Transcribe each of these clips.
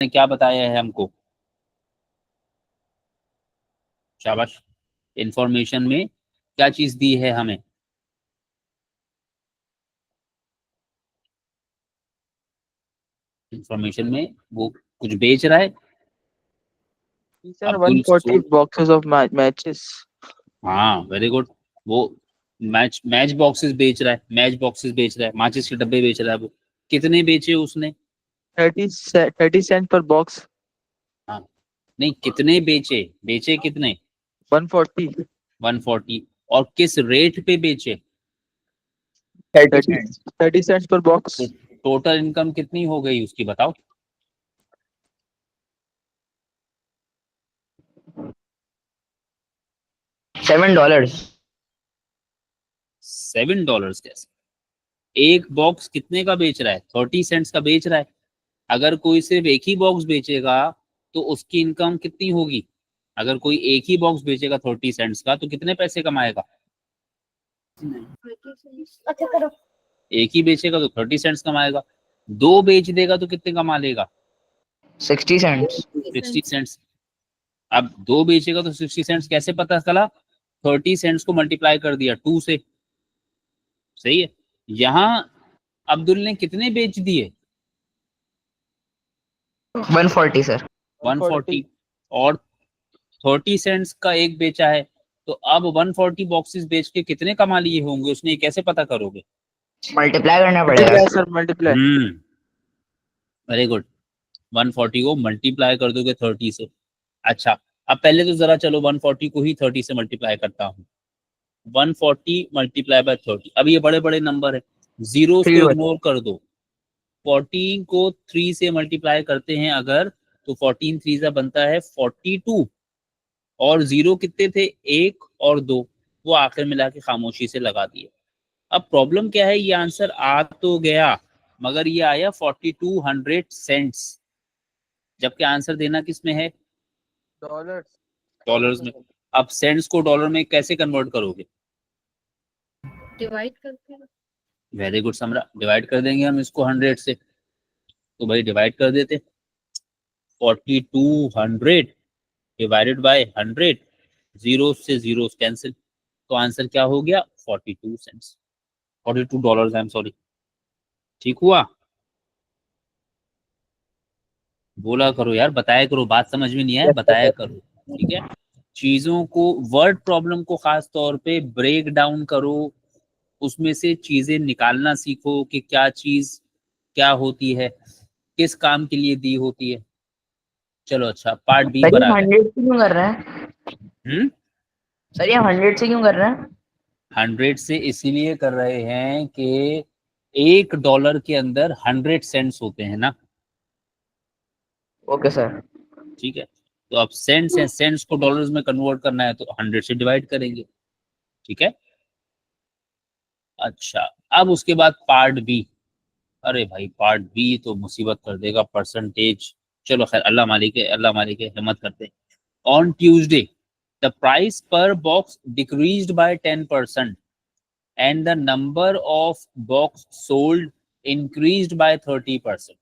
ने क्या बताया है हमको? शाबाश। इंफॉर्मेशन में क्या चीज दी है हमें? इंफॉर्मेशन में वो कुछ बेच रहा है। Sir Abdul 140 sold. Boxes of matches. हाँ, वेरी गुड। वो मैच मैच बॉक्सेस बेच रहा है, मैच बॉक्सेस बेच रहा है, माचिस के डब्बे बेच रहा है। वो कितने बेचे उसने? 30 सेंट पर बॉक्स। हाँ, नहीं, कितने बेचे? बेचे कितने? 140। 140। और किस रेट पे बेचे? 30 30 सेंट्स पर तो बॉक्स। टोटल इनकम कितनी हो गई उसकी, बताओ? $7। $7 कैसे? एक बॉक्स कितने का बेच रहा है? 30 सेंट्स का बेच रहा है। अगर कोई सिर्फ एक ही बॉक्स बेचेगा तो उसकी इनकम कितनी होगी? अगर कोई एक ही बॉक्स बेचेगा 30 सेंट्स का तो कितने पैसे कमाएगा? अच्छा करो। एक ही बेचेगा तो 30 सेंट्स कमाएगा। दो बेच देगा तो कितने कमा लेगा? 60 सेंट्स। 60 सेंट्स। अब दो बेचेगा तो 60 सेंट्स कैसे पता चला? 30 सेंट्स को मल्टीप्लाई कर दिया 2 से। सही है। यहाँ अब्दुल ने कितने बेच दिए? 140 सर। 140। और 30 सेंट्स का एक बेचा है। तो अब 140 बॉक्सेस बेच के कितने कमा लिए होंगे उसने, ये कैसे पता करोगे? मल्टीप्लाई करना पड़ेगा multiply sir. Sir multiply. Very good. 140 को मल्टीप्लाई कर दोगे 30 से। अच्छा, अब पहले तो जरा चलो 140 को ही 30 से मल्टीप्लाई करता हूँ। 140 मल्टीप्लाई बाय 30। अब ये बड़े बड़े नंबर है, जीरोस को 3 इग्नोर कर दो। 14 को 3 से मल्टीप्लाई करते हैं अगर, तो 14 3 से बनता है 42। और जीरो कितने थे? एक और दो। वो आखिर मिला के खामोशी से लगा दिए। अब प्रॉब्लम क्या है, ये आंसर आ तो गया मगर ये आया 4200 सेंट्स, जबकि आंसर देना किस में है? डॉलर। डॉलर्स में। अब सेंट्स को डॉलर में कैसे कन्वर्ट करोगे? डिवाइड करके। वेरी गुड समरा, डिवाइड कर देंगे हम इसको 100 से। तो भाई डिवाइड कर देते। 4200 डिवाइडेड बाय 100। जीरो से जीरो कैंसिल। तो आंसर क्या हो गया? 42 सेंट्स। $42, I am sorry. ठीक हुआ? बोला करो यार, बताया करो, बात समझ में नहीं आया बताया करो। ठीक है। चीजों को, वर्ड प्रॉब्लम को खास तौर पे ब्रेक डाउन करो। उसमें से चीजें निकालना सीखो कि क्या चीज क्या होती है, किस काम के लिए दी होती है। चलो अच्छा, पार्ट बी सर पर ये आ गए। 100 से क्यों कर रहे हैं? हम्म। सर ये 100 से क्यों कर रहे हैं? 100 से इसीलिए कर रहे हैं कि $1 के अंदर 100 सेंट्स होते हैं ना। Okay sir. ठीक है। तो अब सेंट्स हैं, सेंट्स को डॉलर्स में कन्वर्ट करना है तो 100 से डिवाइड करेंगे। ठीक है। अच्छा, अब उसके बाद पार्ट बी। अरे भाई, पार्ट बी तो मुसीबत कर देगा, परसेंटेज। चलो खैर, अल्लाह मालिक है, अल्लाह मालिक है, हिम्मत करते हैं। ऑन ट्यूजडे द प्राइस पर box decreased bye 10% and the number of box sold increased by 30%.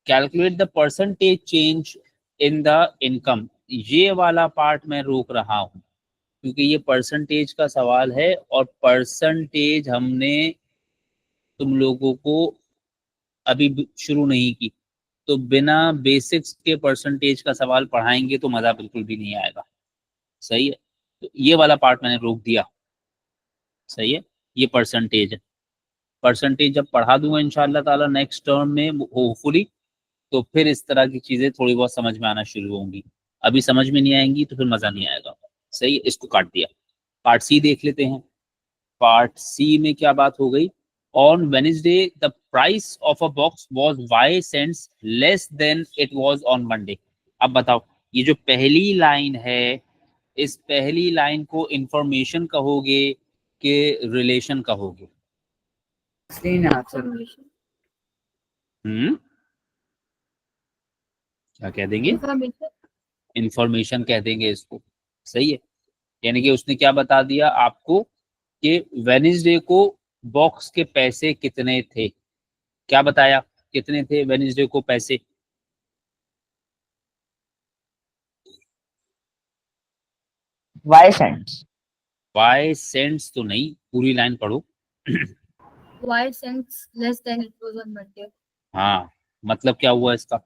Calculate the percentage change in the income. ये वाला पार्ट मैं रोक रहा हूं क्योंकि ये परसेंटेज का सवाल है और परसेंटेज हमने तुम लोगों को अभी शुरू नहीं की। तो बिना बेसिक्स के परसेंटेज का सवाल पढ़ाएंगे तो मजा बिल्कुल भी नहीं आएगा। सही है। तो ये वाला पार्ट मैंने रोक दिया। सही है। ये परसेंटेज है। परसेंटेज जब पढ़ा दूंगा इंशाल्लाह ताला नेक्स्ट टर्म में होपफुली, तो फिर इस तरह की चीजें थोड़ी बहुत समझ में आना शुरू होंगी। अभी समझ में नहीं आएंगी तो फिर मजा नहीं आएगा। सही है, इसको काट दिया। पार्ट सी देख लेते हैं। पार्ट सी में क्या बात हो गई? On Wednesday the price of a box was Y cents less than it was on Monday. अब बताओ, ये जो पहली लाइन है, इस पहली लाइन को इंफॉर्मेशन कहोगे कि रिलेशन कहोगे? हम्म, क्या कह देंगे? इंफॉर्मेशन। इंफॉर्मेशन कह देंगे इसको। सही है। यानी कि उसने क्या बता दिया आपको कि वेनेसडे को बॉक्स के पैसे कितने थे। क्या बताया कितने थे वेडनेसडे को पैसे? Y cents. वाई सेंट्स तो नहीं, पूरी लाइन पढ़ो। Y cents less than it was on Monday. हाँ, मतलब क्या हुआ इसका?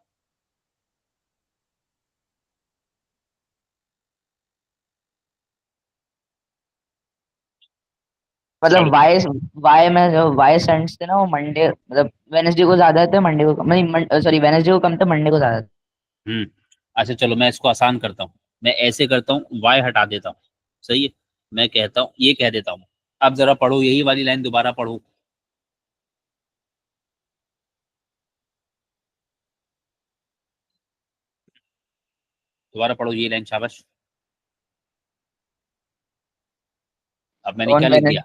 मतलब Y में जो Y cents थे ना वो मंडे मतलब वेनेसडे को ज्यादा थे, मंडे को नहीं, सॉरी वेनेसडे को कम थे, मंडे को ज्यादा थे। अच्छा चलो मैं इसको आसान करता हूँ, मैं ऐसे करता हूँ, वाई हटा देता हूँ, सही है, मैं कहता हूँ, ये कह देता हूँ। अब जरा पढ़ो यही वाली लाइन, दोबारा पढ़ो। दोबारा पढ़ो ये लाइन, शाबाश। अब मैंने क्या लिख दिया?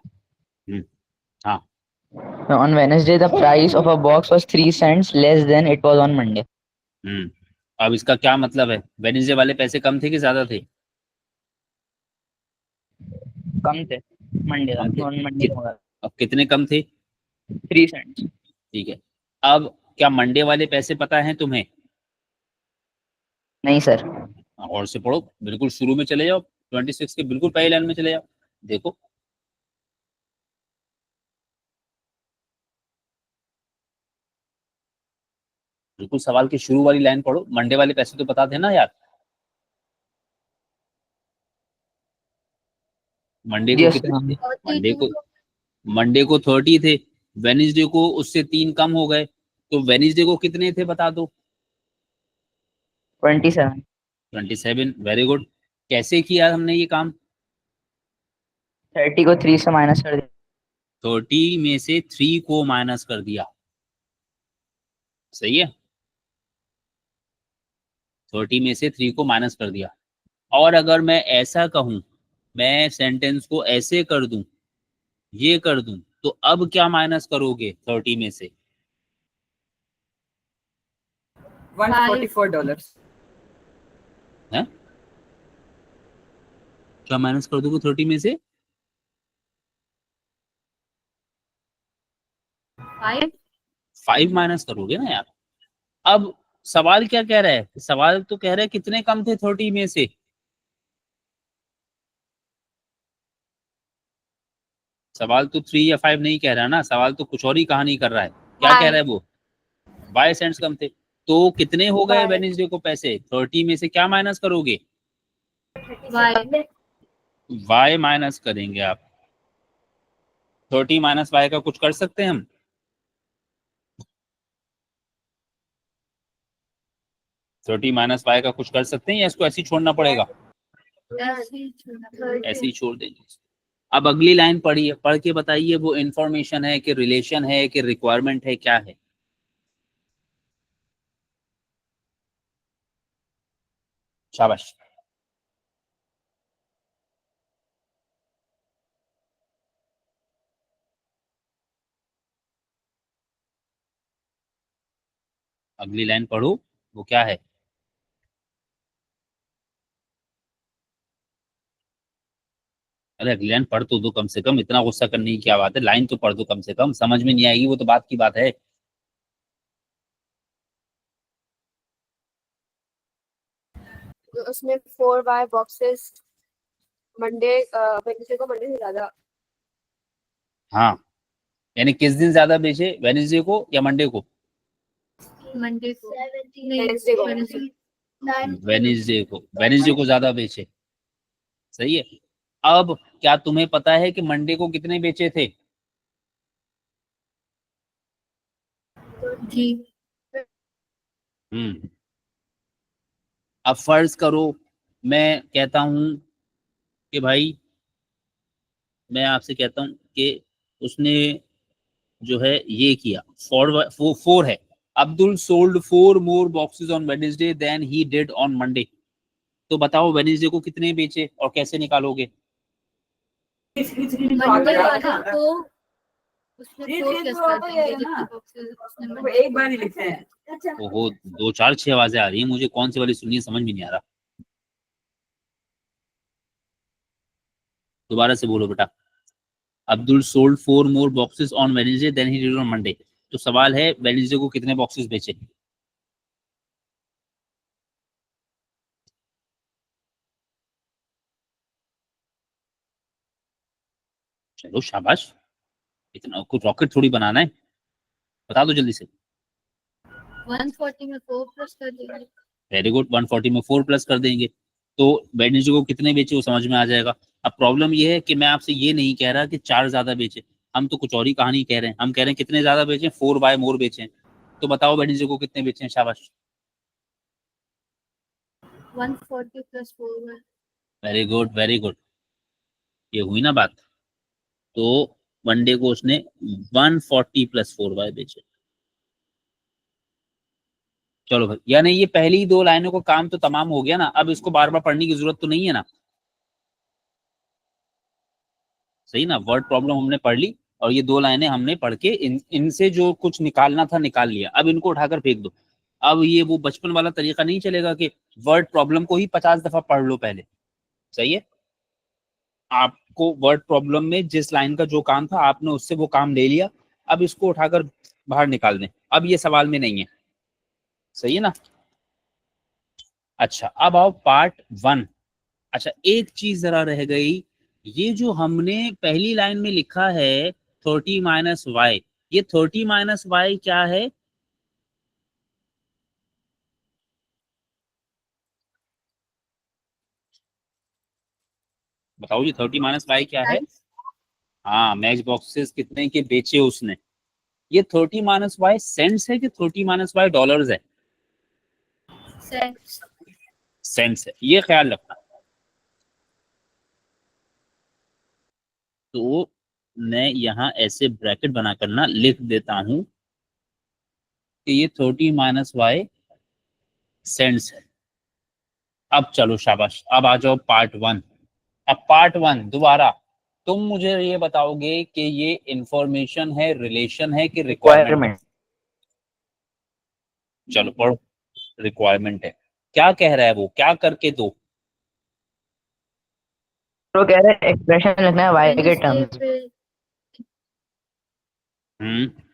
हाँ, On Wednesday the price of a box was 3 cents less than it was on Monday. अब इसका क्या मतलब है? वेडनेसडे वाले पैसे कम थे कि ज्यादा थे? कम थे, मंडे कम थे। on Monday को अब कितने कम थे? 3 cents. ठीक है, अब क्या मंडे वाले पैसे पता है तुम्हें? नहीं सर। और से पढ़ो, बिल्कुल शुरू में चले जाओ, 26 के बिल्कुल पहले लाइन में चले जाओ, देखो। बिल्कुल सवाल की शुरू वाली लाइन पढ़ो, मंडे वाले पैसे तो पता थे ना यार। मंडे को Yes, कितने थे? मंडे 32 को मंडे को 30 थे, वेडनेसडे को उससे 3 कम हो गए, तो वेडनेसडे को कितने थे बता दो? 27. 27, वेरी गुड। कैसे किया हमने ये काम? 30 को 3 से माइनस कर दिया। 30 में से 3 को माइनस कर दिया, सही है, 30 में से 3 को माइनस कर दिया। और अगर मैं ऐसा कहूं, मैं सेंटेंस को ऐसे कर दूं, ये कर दूं, तो अब क्या माइनस करोगे 30 में से? $144. हैं? क्या माइनस कर दोगे 30 में से? 5. 5 माइनस करोगे ना यार। अब सवाल क्या कह रहा है? सवाल तो कह रहा है कितने कम थे 30 में से। सवाल तो 3 या 5 नहीं कह रहा ना, सवाल तो कुछ और ही कहानी कर रहा है। क्या कह रहा है वो? 5 सेंट्स कम थे, तो कितने हो गए वेडनेसडे को पैसे? 30 में से क्या माइनस करोगे? Y. वाई माइनस करेंगे आप। 30 माइनस वाई का कुछ कर सकते हैं हम? थर्टी माइनस वाई का कुछ कर सकते हैं या इसको ऐसे ही छोड़ना पड़ेगा? ऐसे ही छोड़ देंगे। अब अगली लाइन पढ़िए, पढ़ के बताइए वो इंफॉर्मेशन है कि रिलेशन है कि रिक्वायरमेंट है, क्या है? शाबाश। अगली लाइन पढ़ो, वो क्या है? अरे अगली लाइन पढ़ तो दो कम से कम, इतना गुस्सा करने की क्या बात है, लाइन तो पढ़ दो कम से कम, समझ में नहीं आएगी वो तो बात की बात है। उसमें 4Y बॉक्सेस मंडे वेडनेसडे को मंडे से ज्यादा। हाँ, यानी किस दिन ज्यादा बेचे, वेडनेसडे को या मंडे को? मंडे को वेडनेसडे को। वेडनेसडे को ज्यादा बेचे, सही है। अब क्या तुम्हें पता है कि मंडे को कितने बेचे थे? जी। अब फर्ज करो मैं कहता हूं कि भाई, मैं आपसे कहता हूं कि उसने जो है ये किया, 4 है, Abdul sold 4 more boxes on Wednesday than he did on Monday. तो बताओ वेडनेसडे को कितने बेचे और कैसे निकालोगे? मंडे वाले को उसने 4 प्लस कर देंगे जितने बॉक्सेस उसने मंडे एक बार ही लिखते हैं। ओहो, 2 4 6 आवाजें आ रही है मुझे, कौन सी वाली सुननी है समझ में नहीं आ रहा। दोबारा से बोलो बेटा। Abdul sold 4 more boxes on Wednesday than he did on Monday. तो सवाल है वेडनेसडे को कितने बॉक्सेस बेचे? चलो शाबाश, इतना कुछ रॉकेट थोड़ी बनाना है, बता दो जल्दी से। 140 में 4 प्लस कर देंगे। वेरी गुड, 140 में 4 प्लस कर देंगे तो वेडनेसडे को कितने बेचे वो समझ में आ जाएगा। अब प्रॉब्लम ये है कि मैं आपसे ये नहीं कह रहा कि 4 ज्यादा बेचे, हम तो कुछ और ही कहानी कह रहे हैं। हम कह रहे हैं कितने ज्यादा बेचे, 4 बाय मोर बेचे। तो बताओ वेडनेसडे को कितने बेचे हैं? शाबाश, 140 प्लस 4 है। वेरी गुड वेरी गुड, ये हुई ना बात। तो मंडे को उसने 140 प्लस 4 बाय बेचे। चलो भाई, यानी ये पहली 2 लाइनों का काम तो तमाम हो गया ना, अब इसको बार बार पढ़ने की जरूरत तो नहीं है ना। सही ना, वर्ड प्रॉब्लम हमने पढ़ ली और ये 2 लाइनें हमने पढ़ के इनसे जो कुछ निकालना था निकाल लिया। अब इनको उठाकर फेंक दो। अब ये वो बचपन वाला तरीका नहीं चलेगा कि वर्ड प्रॉब्लम को ही 50 दफा पढ़ लो पहले। सही है, आपको वर्ड प्रॉब्लम में जिस लाइन का जो काम था आपने उससे वो काम ले लिया, अब इसको उठाकर बाहर निकाल दें। अब ये सवाल में नहीं है। सही है ना। अच्छा, अब आओ पार्ट 1। अच्छा, एक चीज जरा रह गई, ये जो हमने पहली लाइन में लिखा है 30 माइनस वाई, ये 30 माइनस वाई क्या है? बताओ जी, 30 माइनस वाई क्या है? हाँ, मैच बॉक्सेस कितने के बेचे उसने। ये 30 माइनस वाई सेंट्स है कि 30 माइनस वाई डॉलर्स है? सेंट्स। सेंट्स है, ये ख्याल रखना। तो मैं यहाँ ऐसे ब्रैकेट बनाकर ना लिख देता हूं कि ये 30 माइनस वाई सेंट्स है। अब चलो शाबाश, अब आ जाओ पार्ट 1। अब पार्ट 1 दोबारा तुम मुझे ये बताओगे कि ये इंफॉर्मेशन है, रिलेशन है कि रिक्वायरमेंट है? रिक्वायरमेंट। चलो पढ़ो, रिक्वायरमेंट है। क्या कह रहा है वो, क्या करके दो? तो कह रहे हैं एक्सप्रेशन लिखना है वाई के टर्म्स।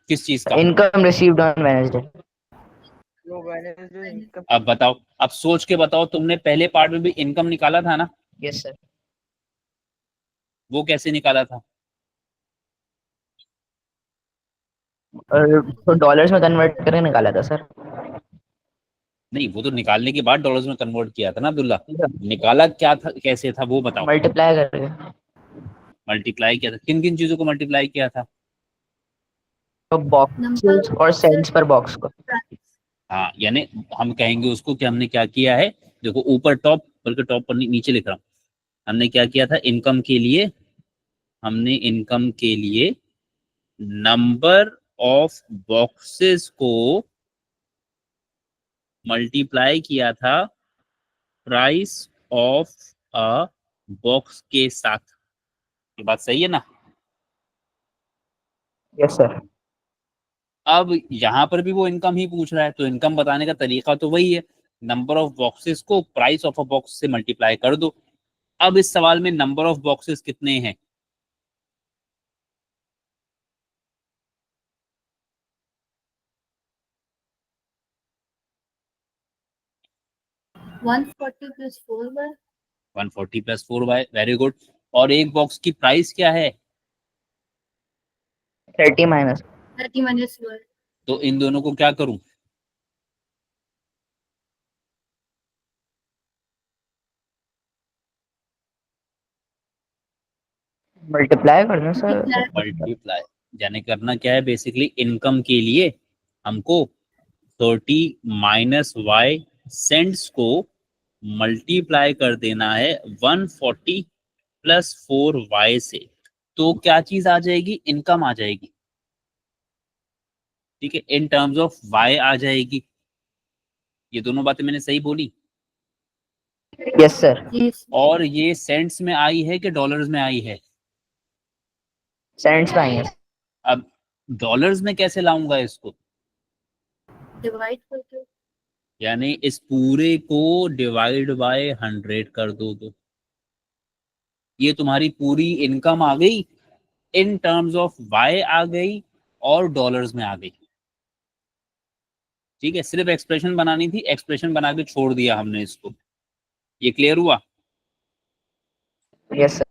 किस चीज का? Income received on Wednesday. जो वेडनेसडे इनकम अब बताओ, अब सोच के बताओ, तुमने पहले पार्ट में भी इनकम निकाला था ना? Yes sir. वो कैसे निकाला था? और तो डॉलर्स में कन्वर्ट करके निकाला था सर। नहीं, वो तो निकालने के बाद डॉलर्स में कन्वर्ट किया था ना अब्दुल्ला। निकाला क्या था, कैसे था वो बताओ। मल्टीप्लाई करके। मल्टीप्लाई किया था, किन किन चीजों को मल्टीप्लाई किया था? तो बॉक्सेस और सेंट्स पर बॉक्स को। हाँ, यानी हम कहेंगे उसको कि हमने क्या किया है। देखो ऊपर टॉप, बल्कि टॉप पर नीचे लिख रहा हूँ। हमने क्या किया था इनकम के लिए, हमने इनकम के लिए नंबर ऑफ बॉक्सेस को मल्टीप्लाई किया था प्राइस ऑफ अ बॉक्स के साथ। ये बात सही है ना? Yes sir. अब यहाँ पर भी वो इनकम ही पूछ रहा है, तो इनकम बताने का तरीका तो वही है, नंबर ऑफ बॉक्सेस को प्राइस ऑफ अ बॉक्स से मल्टीप्लाई कर दो। अब इस सवाल में नंबर ऑफ बॉक्सेस कितने हैं? 140 plus 4 by 140 plus 4 by, very good. और एक बॉक्स की प्राइस क्या है? 30 माइनस। 30 माइनस 1। तो इन दोनों को क्या करूं? मल्टीप्लाई कर दें सर। मल्टीप्लाई, यानी करना क्या है बेसिकली, इनकम के लिए हमको 30 माइनस वाई सेंट्स को मल्टीप्लाई कर देना है 140 प्लस 4 वाई से। तो क्या चीज आ जाएगी? इनकम आ जाएगी। ठीक है, इन टर्म्स ऑफ वाई आ जाएगी। ये दोनों बातें मैंने सही बोली? Yes sir. और ये सेंट्स में आई है कि डॉलर्स में आई है? सेंट्स में आई है। अब डॉलर्स में कैसे लाऊंगा इसको? डिवाइड करके। यानी इस पूरे को डिवाइड बाय 100 कर दो तो ये तुम्हारी पूरी इनकम आ गई, इन टर्म्स ऑफ वाई आ गई और डॉलर्स में आ गई। ठीक है, सिर्फ एक्सप्रेशन बनानी थी, एक्सप्रेशन बना के छोड़ दिया हमने इसको। ये क्लियर हुआ? Yes sir.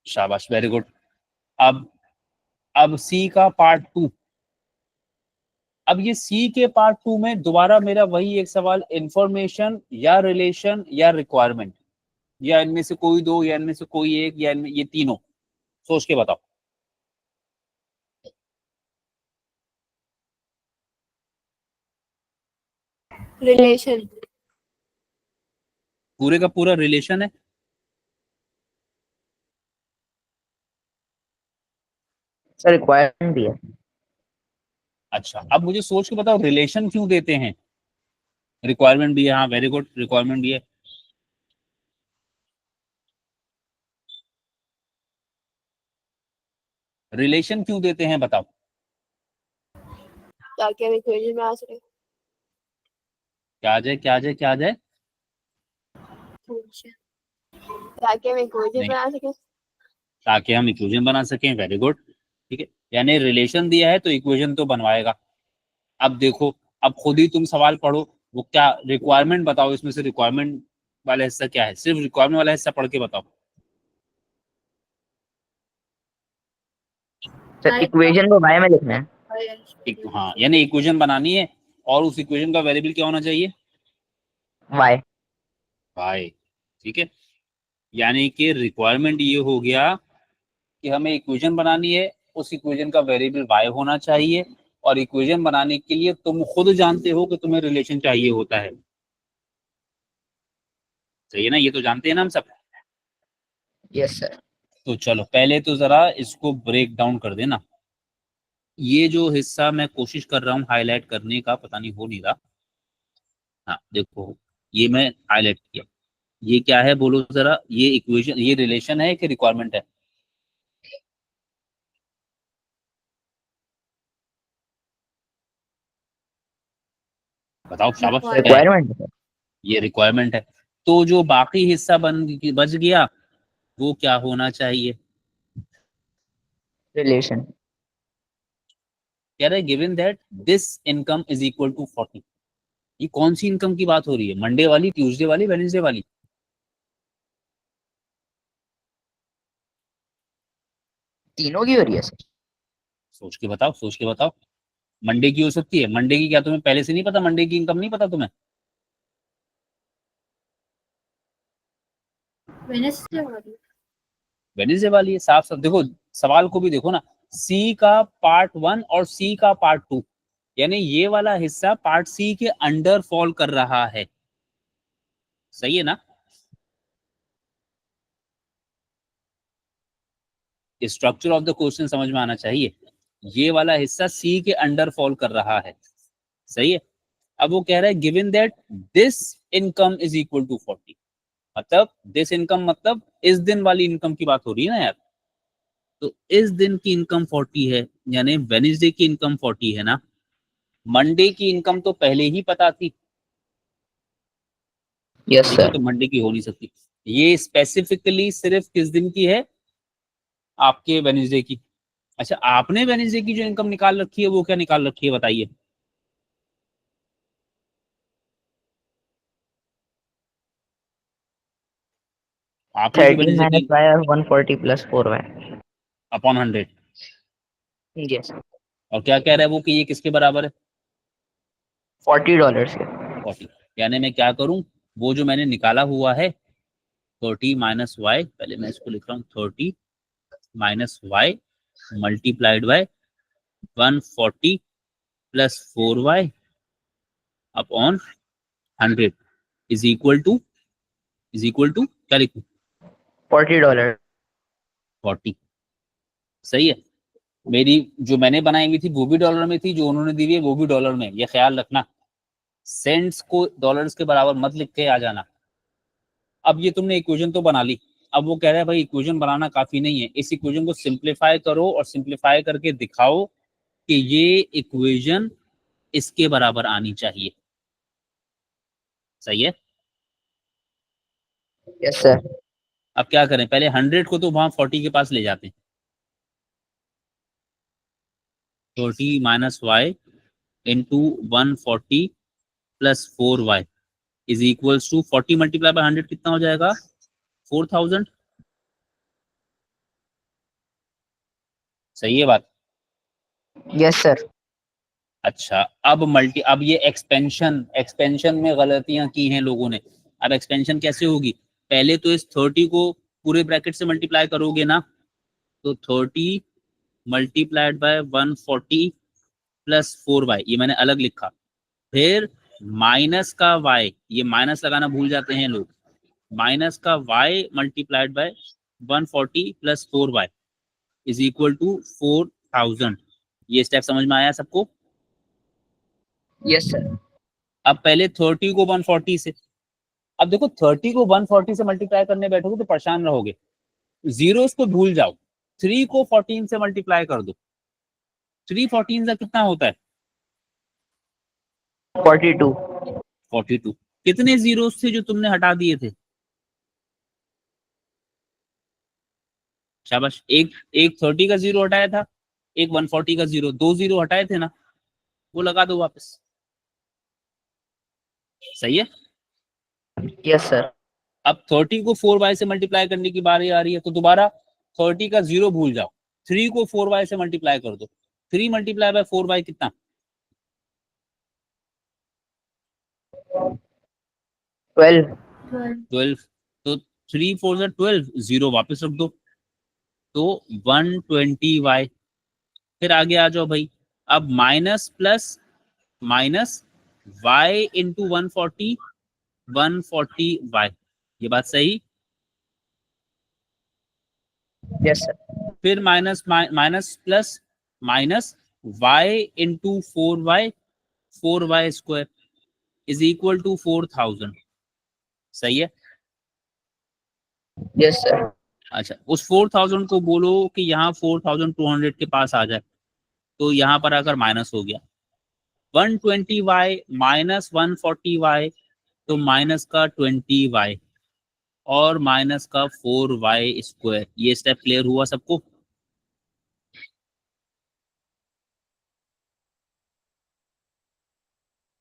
शाबाश, वेरी गुड। अब सी का पार्ट 2। अब ये सी के पार्ट 2 में दोबारा मेरा वही एक सवाल, इंफॉर्मेशन या रिलेशन या रिक्वायरमेंट, या इनमें से कोई दो, या इनमें से कोई एक, या इनमें ये तीनों, सोच के बताओ। रिलेशन। पूरे का पूरा रिलेशन है। सर रिक्वायरमेंट भी है। अच्छा, अब मुझे सोच के बताओ रिलेशन क्यों देते हैं? रिक्वायरमेंट भी है, हाँ वेरी गुड, रिक्वायरमेंट भी है। रिलेशन क्यों देते हैं बताओ? ताकि हम इक्वेशन में आ सके। क्या आ जाए, क्या आ जाए, क्या आ जाए? ताकि हम इक्वेशन नहीं, में आ सके। ताकि हम इक्वेशन बना सकें, वेरी गुड। ठीक है, यानी रिलेशन दिया है तो इक्वेशन तो बनवाएगा। अब देखो, अब खुद ही तुम सवाल पढ़ो, वो क्या रिक्वायरमेंट बताओ, इसमें से रिक्वायरमेंट वाला हिस्सा क्या है, सिर्फ रिक्वायरमेंट वाला हिस्सा पढ़ के बताओ। सर इक्वेशन को वाई में लिखना है। हाँ, यानी इक्वेशन बनानी है और उस इक्वेशन का वेरिएबल क्या होना चाहिए? वाई। वाई। ठीक है, यानी कि रिक्वायरमेंट ये हो गया कि हमें इक्वेशन बनानी है, उस इक्वेशन का वेरिएबल वाई होना चाहिए, और इक्वेशन बनाने के लिए तुम खुद जानते हो कि तुम्हें रिलेशन चाहिए होता है। सही है ना, ये तो जानते हैं ना हम सब। Yes sir. तो चलो पहले तो जरा इसको ब्रेक डाउन कर देना। ये जो हिस्सा मैं कोशिश कर रहा हूँ हाईलाइट करने का, पता नहीं हो नहीं रहा। हाँ देखो, ये मैं हाईलाइट किया। ये क्या है बोलो जरा, ये इक्वेशन, ये रिलेशन है कि रिक्वायरमेंट है? बताओ, शाबाश, क्या है? रिक्वायरमेंट है। ये रिक्वायरमेंट है। तो जो बाकी हिस्सा बच गया वो क्या होना चाहिए? रिलेशन। कह रहे given that this income is equal to 40। ये कौन सी इनकम की बात हो रही है, मंडे वाली, ट्यूसडे वाली, वेडनेसडे वाली? तीनों की हो रही है सर। सोच के बताओ, सोच के बताओ। मंडे की हो सकती है, मंडे की क्या तुम्हें पहले से नहीं पता? मंडे की इनकम नहीं पता तुम्हें? वेडनेसडे वाली। वेडनेसडे वाली है, साफ साफ देखो, सवाल को भी देखो ना। सी का पार्ट 1 और सी का पार्ट 2, यानी ये वाला हिस्सा पार्ट सी के अंडर फॉल कर रहा है। सही है ना? स्ट्रक्चर ऑफ द क्वेश्चन समझ में आना चाहिए। ये वाला हिस्सा सी के अंडर फॉल कर रहा है। सही है। अब वो कह रहा है given that this income is equal to 40। मतलब दिस इनकम मतलब इस दिन वाली इनकम की बात हो रही है ना यार। तो इस दिन की इनकम 40 है, यानी वेडनेसडे की इनकम 40 है ना। मंडे की इनकम तो पहले ही पता थी। यस ठीक है, सर। तो मंडे की हो नहीं सकती। ये स्पेसिफिकली सिर्फ किस दिन की है? आपके वेडनेसडे की। अच्छा, आपने वेडनेसडे की जो इनकम निकाल रखी है वो क्या निकाल रखी है बताइए? आपने जो 13 वेडनेसडे माइनस की वाई और 140 प्लस 4 वाई। Upon 100, yes. और क्या कह रहा है वो कि ये किसके बराबर है? $40 के। 40। यानी मैं क्या करूं, वो जो मैंने निकाला हुआ है 30 माइनस वाई, पहले मैं इसको लिख रहा हूँ 30 minus Y multiplied by 140 plus 4y upon 100 is equal to क्या लिखूं? $40। 40। सही है। मेरी जो मैंने बनाई हुई थी वो भी डॉलर में थी, जो उन्होंने दी हुई है वो भी डॉलर में, ये ख्याल रखना। सेंट्स को डॉलर्स के बराबर मत लिख के आ जाना। अब ये तुमने इक्वेशन तो बना ली। अब वो कह रहा है भाई इक्वेशन बनाना काफी नहीं है, इस इक्वेशन को सिंप्लीफाई करो और सिंप्लीफाई करके दिखाओ कि ये इक्वेशन इसके बराबर आनी चाहिए। सही है। Yes sir. अब क्या करें, पहले 100 को तो वहां 40 के पास ले जाते हैं। 30 minus Y into 140 plus 4y is equals to 40 multiply by 100 कितना हो जाएगा 4000। सही है बात। Yes sir. अच्छा अब ये एक्सपेंशन में गलतियां की हैं लोगों ने। अब एक्सपेंशन कैसे होगी, पहले तो इस 30 को पूरे ब्रैकेट से मल्टीप्लाई करोगे ना, तो 30 मल्टीप्लाइड बाय 140 प्लस 4y, ये मैंने अलग लिखा। फिर माइनस का y, ये माइनस लगाना भूल जाते हैं लोग, माइनस का y multiplied by 140 plus 4y is equal to 4000। ये स्टेप समझ में आया सबको? Yes sir. अब पहले 30 को 140 से, अब देखो 30 को 140 से मल्टीप्लाई करने बैठोगे तो परेशान रहोगे। जीरोस को भूल जाओ, 3 को 14 से मल्टीप्लाई कर दो। 3 14 का कितना होता है 42। 42। कितने जीरोस थे जो तुमने हटा दिए थे? शाबाश। एक 30 का जीरो हटाया था, एक 140 का जीरो, 2 जीरो हटाए थे ना, वो लगा दो वापस। सही है। Yes sir. अब 30 को 4y से मल्टीप्लाई करने की बारी आ रही है, तो दोबारा 30 का जीरो भूल जाओ, 3 को 4y से मल्टीप्लाई कर दो। 3 मल्टीप्लाई बाय 4y कितना 12। 12। तो 3 4 12, जीरो वापस रख दो, तो 120y। फिर आगे आ जाओ भाई, अब minus plus minus y into 140 140y, ये बात सही। Yes sir. फिर minus minus plus minus y into 4y square is equal to 4000। सही है। Yes sir. अच्छा, उस 4000 को बोलो कि यहाँ 4200 के पास आ जाए, तो यहाँ पर अगर माइनस हो गया 120y माइनस 140y, तो माइनस का 20y और माइनस का 4y स्क्वायर। ये स्टेप क्लियर हुआ सबको?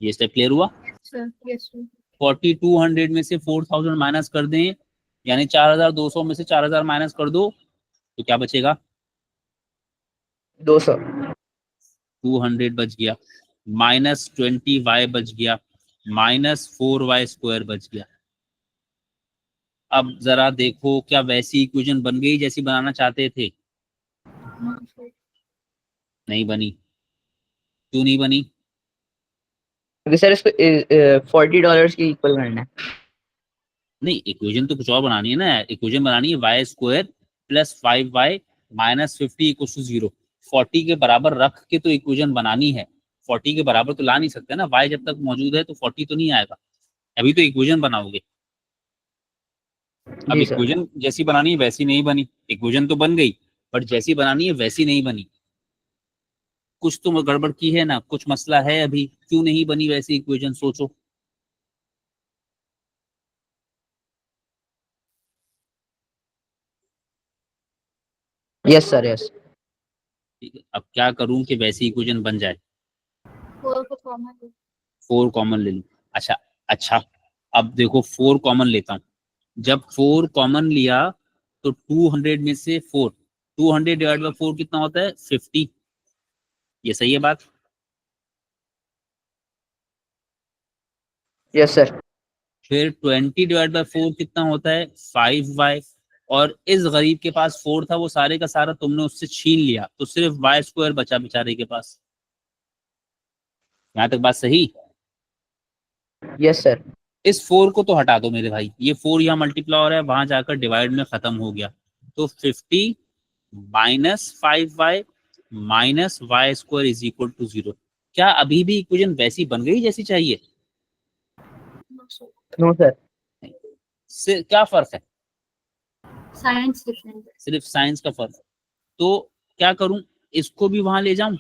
ये स्टेप क्लियर हुआ? सर यस सर 4200 में से 4000 माइनस कर दें, यानी 4200 में से 4000 माइनस कर दो, तो क्या बचेगा 200। 200 बच गया, माइनस 20y बच गया, माइनस 4y स्क्वायर बच गया। अब जरा देखो क्या वैसी इक्वेशन बन गई जैसी बनाना चाहते थे? नहीं बनी। क्यों नहीं बनी? क्योंकि सर इसको $40 की इक्वल करना है। नहीं, इक्वेशन तो कुछ और बनानी है ना। इक्वेशन बनानी है y square plus 5y minus 50 equal to 0। 40 के बराबर रख के तो इक्वेशन बनानी है। 40 के बराबर तो ला नहीं सकते ना, y जब तक मौजूद है तो 40 तो नहीं आएगा। अभी तो इक्वेशन बनाओगे। अब जी सर। इक्वेशन जैसी बनानी है वैसी नहीं बनी। इक्वेशन तो बन गई, बट जैसी बनानी है वैसी नहीं बनी। कुछ तो गड़बड़ की है ना, कुछ मसला है अभी, क्यों नहीं बनी वैसी इक्वेशन, सोचो। Yes sir. यस। ठीक है, अब क्या करूं कि वैसी इक्वेशन बन जाए? 4 को कॉमन 4 कॉमन ले लूं। अच्छा, अब देखो 4 कॉमन लेता हूं। जब 4 कॉमन लिया तो 200 में से 4, 200 डिवाइड बाय 4 कितना होता है 50। ये सही है बात? Yes sir. फिर 20 डिवाइड बाय 4 कितना होता है 5y। और इस गरीब के पास 4 था, वो सारे का सारा तुमने उससे छीन लिया, तो सिर्फ y स्क्वायर बचा बेचारे के पास। यहाँ तक बात सही? Yes sir. इस 4 को तो हटा दो मेरे भाई, ये 4 यहाँ मल्टीप्लाई हो रहा है, वहां जाकर डिवाइड में खत्म हो गया। तो 50 minus 5y minus y square is equal to 0। क्या अभी भी इक्वेशन वैसी बन गई जैसी चाहिए? No sir. क्या फर्क है? साइंस डिफरेंट सिर्फ साइंस का फर्क है। तो क्या करूं, इसको भी वहां ले जाऊं,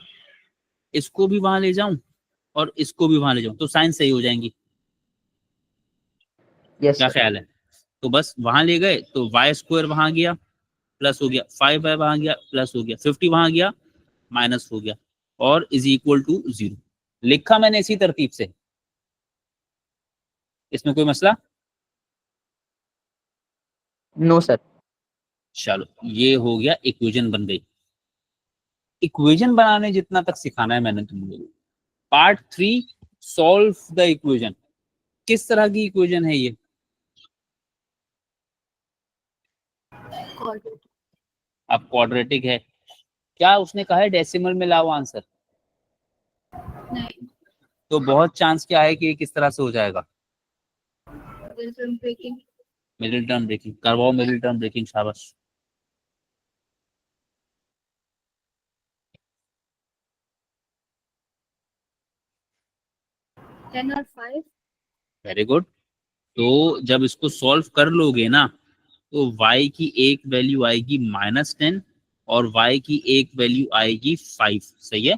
इसको भी वहां ले जाऊं और इसको भी वहां ले जाऊं, तो साइंस सही हो जाएंगी। यस क्या सर। ख्याल है? तो बस वहां ले गए तो y स्क्वायर वहां गया प्लस हो गया, 5y वहां गया प्लस हो गया, 50 वहां गया माइनस हो गया, और इज इक्वल टू 0। लिखा मैंने इसी तरतीब से, इसमें कोई मसला? No sir. चलो ये हो गया, इक्वेशन बन गई। इक्वेशन बनाने जितना तक सिखाना है मैंने तुम लोगों को। Part 3, solve the equation. किस तरह की इक्वेशन है ये? अब क्वाड्रेटिक है, क्या उसने कहा है डेसिमल में लाओ आंसर? नहीं, तो बहुत चांस क्या है कि ये किस तरह से हो जाएगा? ब्रेकिंग। मिडिल टर्म ब्रेकिंग करवाओ, मिडिल टर्म ब्रेकिंग, शाबाश। 10 और 5। Very good. तो जब इसको सॉल्व कर लोगे ना, तो y की एक वैल्यू आएगी -10 और y की एक वैल्यू आएगी 5। सही है,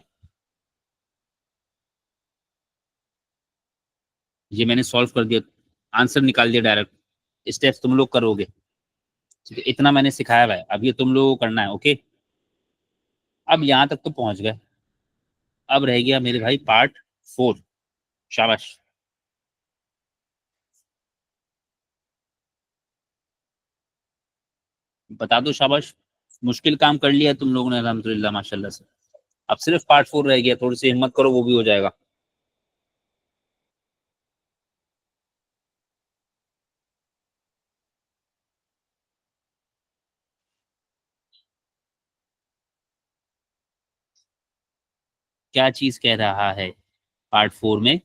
ये मैंने सॉल्व कर दिया, आंसर निकाल दिया डायरेक्ट। स्टेप्स तुम लोग करोगे, ठीक है? इतना मैंने सिखाया हुआ है, अब ये तुम लोगों को करना है। ओके, अब यहां तक तो पहुंच गए, अब रह गया मेरे भाई पार्ट 4। शाबाश। बता दो शाबाश, मुश्किल काम कर लिया तुम लोगों ने अल्हम्दुलिल्लाह माशाल्लाह से। अब सिर्फ पार्ट 4 रह गया, थोड़ी सी हिम्मत करो, वो भी हो जाएगा। क्या चीज कह रहा है पार्ट 4 में?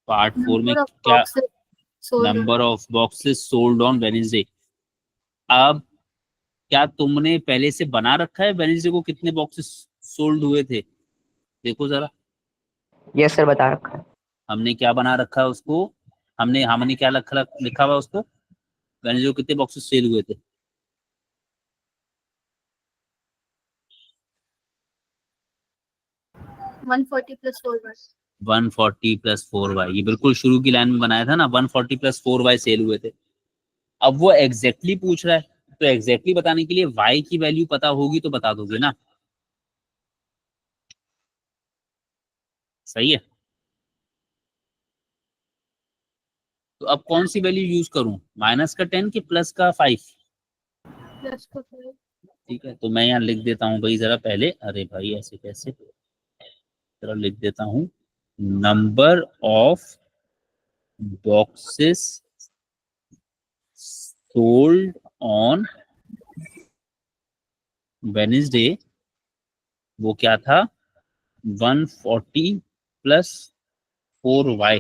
पार्ट 4 में नंबर ऑफ क्या? Boxes sold. Number of boxes sold on Wednesday. अब क्या तुमने पहले से बना रखा है वेडनेसडे को कितने बॉक्सेस सोल्ड हुए थे? देखो जरा, यस सर, बता रखा है। हमने क्या बना रखा है उसको, हमने हमने क्या लिखा हुआ उसको, वेडनेसडे को कितने बॉक्सेस सेल हुए थे? 140 प्लस 4 140 प्लस 4y, ये बिल्कुल शुरू की लाइन में बनाया था ना, 140 प्लस 4y सेल हुए थे। अब वो एग्जैक्टली पूछ रहा है, तो एग्जैक्टली बताने के लिए y की वैल्यू पता होगी तो बता दोगे ना। सही है, तो अब कौन सी वैल्यू यूज करूं, माइनस का 10 कि प्लस का 5? प्लस का 5। ठीक है, तो मैं यहाँ लिख देता हूँ भाई जरा पहले, अरे भाई ऐसे कैसे, जरा लिख देता हूँ, number of boxes sold on Wednesday, वो क्या था, 140 प्लस 4y।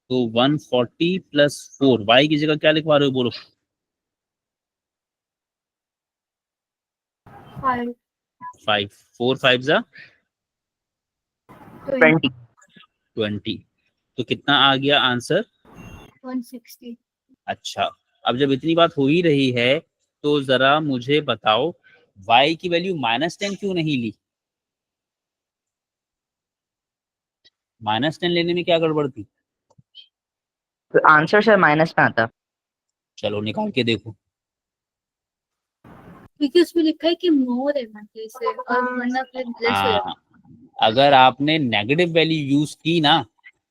तो 140 प्लस 4y की जगह क्या लिखवा रहे हो, बोलो? 5 5, 4 5 जा 20। 20। तो कितना आ गया आंसर? 160। अच्छा, अब जब इतनी बात हो ही रही है तो जरा मुझे बताओ, y की वैल्यू -10 क्यों नहीं ली? -10 लेने में क्या गड़बड़ थी? तो आंसर सर माइनस में आता। चलो निकाल के देखो। क्योंकि उसमें लिखा है कि मोर है मंडे से, और वरना फिर लेस हो जाएगा। हाँ, अगर आपने नेगेटिव वैल्यू यूज की ना,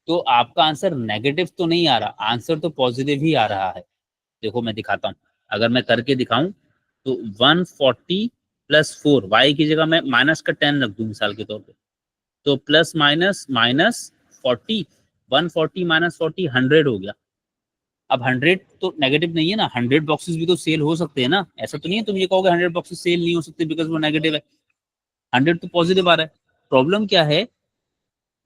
तो आपका आंसर नेगेटिव तो नहीं आ रहा, आंसर तो पॉजिटिव ही आ रहा है। देखो मैं दिखाता हूँ, अगर मैं करके दिखाऊं तो 140 प्लस 4, y की जगह मैं माइनस का 10 रख दूं मिसाल के तौर पे, तो प्लस माइनस माइनस 40, 140 माइनस 40 100 हो गया। अब 100 तो नेगेटिव नहीं है ना, 100 बॉक्सेस भी तो सेल हो सकते हैं ना, ऐसा तो नहीं है तुम ये कहोगे 100 बॉक्सेस सेल नहीं हो सकते बिकॉज वो नेगेटिव है, 100 तो पॉजिटिव आ रहा है। प्रॉब्लम क्या है,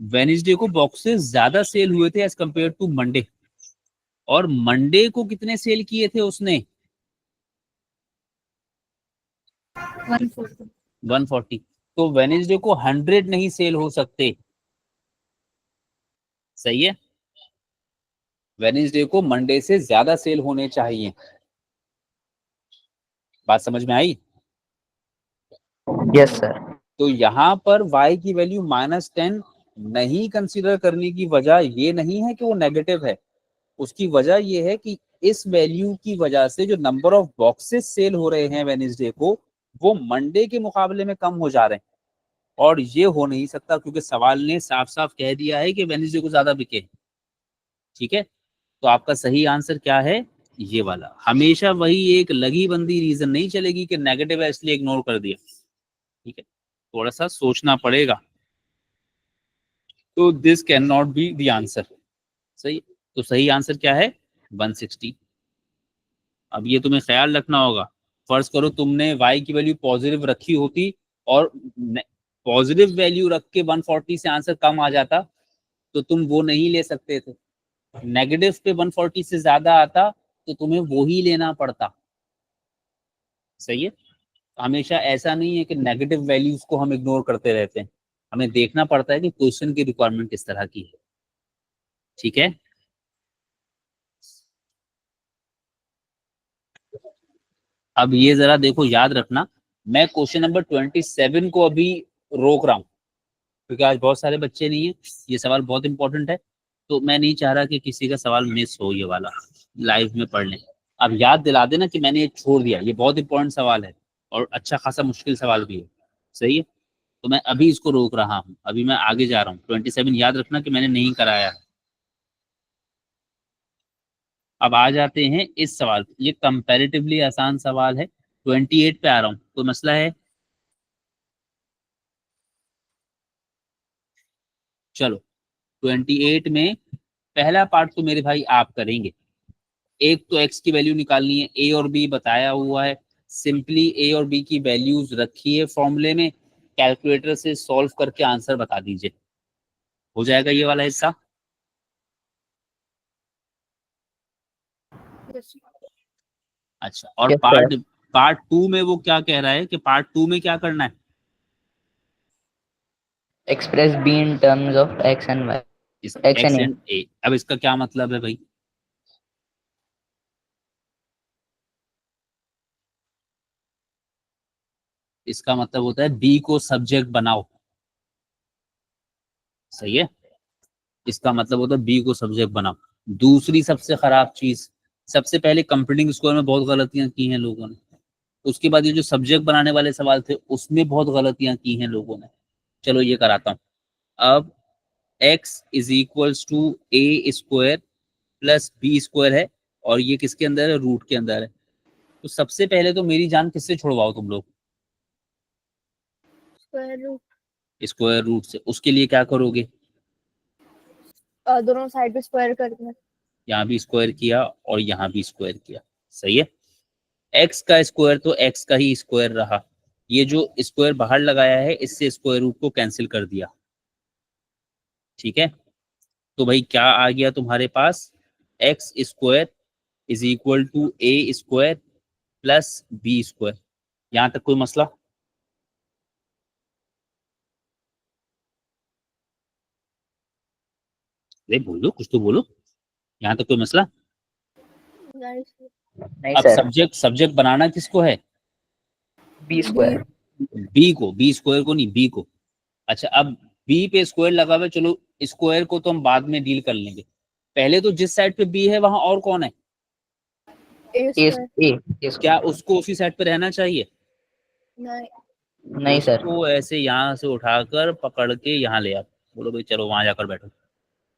वेडनेसडे को बॉक्सेस ज्यादा सेल हुए थे एज कंपेयर टू मंडे, और मंडे को कितने सेल किए थे उसने? 140। 140। तो वेडनेसडे को 100 नहीं सेल हो सकते। सही है, वेडनेसडे को मंडे से ज्यादा सेल होने चाहिए। बात समझ में आई? Yes sir. तो यहाँ पर y की वैल्यू -10 नहीं कंसीडर करने की वजह ये नहीं है कि वो नेगेटिव है, उसकी वजह ये है कि इस वैल्यू की वजह से जो नंबर ऑफ बॉक्सेस सेल हो रहे हैं वेडनेसडे को, वो मंडे के मुकाबले में कम हो जा रहे हैं, और ये हो नहीं सकता क्योंकि सवाल ने साफ साफ कह दिया है कि वेडनेसडे को ज्यादा बिके। ठीक है, तो आपका सही आंसर क्या है, ये वाला। हमेशा वही एक लगी बंदी रीजन नहीं चलेगी कि नेगेटिव है इसलिए इग्नोर कर दिया। ठीक है, थोड़ा सा सोचना पड़ेगा। तो this can not be the answer. सही, तो सही आंसर क्या है, 160। अब ये तुम्हें ख्याल रखना होगा, फर्ज करो तुमने y की वैल्यू पॉजिटिव रखी होती और पॉजिटिव वैल्यू रख के 140 से आंसर कम आ जाता तो तुम वो नहीं ले सकते थे। नेगेटिव पे 140 से ज्यादा आता तो तुम्हें वो ही लेना पड़ता। सही है, हमेशा ऐसा नहीं है कि नेगेटिव वैल्यूज को हम इग्नोर करते रहते हैं, हमें देखना पड़ता है कि क्वेश्चन की रिक्वायरमेंट किस तरह की है। ठीक है, अब ये जरा देखो, याद रखना, मैं क्वेश्चन नंबर 27 को अभी रोक रहा हूँ क्योंकि आज बहुत सारे बच्चे नहीं है, ये सवाल बहुत इंपॉर्टेंट है, तो मैं नहीं चाह रहा कि किसी का सवाल मिस हो, ये वाला लाइव में पढ़ लें। अब याद दिला देना कि मैंने ये छोड़ दिया, ये बहुत इंपॉर्टेंट सवाल है और अच्छा खासा मुश्किल सवाल भी है। सही है, तो मैं अभी इसको रोक रहा हूँ, अभी मैं आगे जा रहा हूँ। 27 याद रखना कि मैंने नहीं कराया है। अब आ जाते हैं इस सवाल पे, ये कंपैरेटिवली आसान सवाल है। 28 पे आ रहा हूँ, तो मसला है, चलो 28 में पहला पार्ट तो मेरे भाई आप करेंगे। एक तो x की वैल्यू निकालनी है, a और b बताया हुआ है, सिंपली a और b की वैल्यूज रखिए फॉर्मूले में, कैलकुलेटर से सॉल्व करके आंसर बता दीजिए, हो जाएगा ये वाला हिस्सा। Yes. अच्छा, और Yes, पार्ट sir. पार्ट 2 में वो क्या कह रहा है कि पार्ट 2 में क्या करना है, Express b in terms of x and y. इस X x and a. And a। अब इसका क्या मतलब है भाई, इसका मतलब होता है b को सब्जेक्ट बनाओ। सही है, इसका मतलब होता है बी को सब्जेक्ट बनाओ। दूसरी सबसे खराब चीज, सबसे पहले कंप्यूटिंग स्कोर में बहुत गलतियां की हैं लोगों ने, उसके बाद ये जो सब्जेक्ट बनाने वाले सवाल थे उसमें बहुत गलतियां की हैं लोगों ने। चलो ये कराता हूँ। अब x is equals to a square plus b square है, और ये किसके अंदर है, रूट के अंदर है। तो सबसे पहले तो मेरी जान किससे छुड़वाओ तुम लोग, Square root. स्क्वायर रूट से। उसके लिए क्या करोगे, दोनों साइड पे स्क्वायर करते हैं। यहाँ भी स्क्वायर किया और यहाँ भी स्क्वायर किया। सही है, एक्स का स्क्वायर तो एक्स का ही स्क्वायर रहा, ये जो स्क्वायर बाहर लगाया है इससे स्क्वायर रूट को कैंसिल कर दिया। ठीक है, तो भाई क्या आ गया तुम्हारे पास, x square is equal to a square plus b square. यहां तक कोई मसला, अरे बोलो कुछ तो बोलो, यहाँ तक कोई मसला। Nice. नहीं अब सर, सब्जेक्ट सब्जेक्ट बनाना किसको है, b square. बी को, बी स्क्वायर को नहीं, बी को। अच्छा, अब बी पे स्क्वायर लगा हुआ है, चलो स्क्वायर को तो हम बाद में डील कर लेंगे, पहले तो जिस साइड पे बी है वहां और कौन है, A a square. a क्या square. उसको उसी साइड पे रहना चाहिए, नहीं. नहीं सर. उसको ऐसे यहाँ से उठाकर पकड़ के यहाँ ले आप, बोलो भाई चलो वहां जाकर बैठो।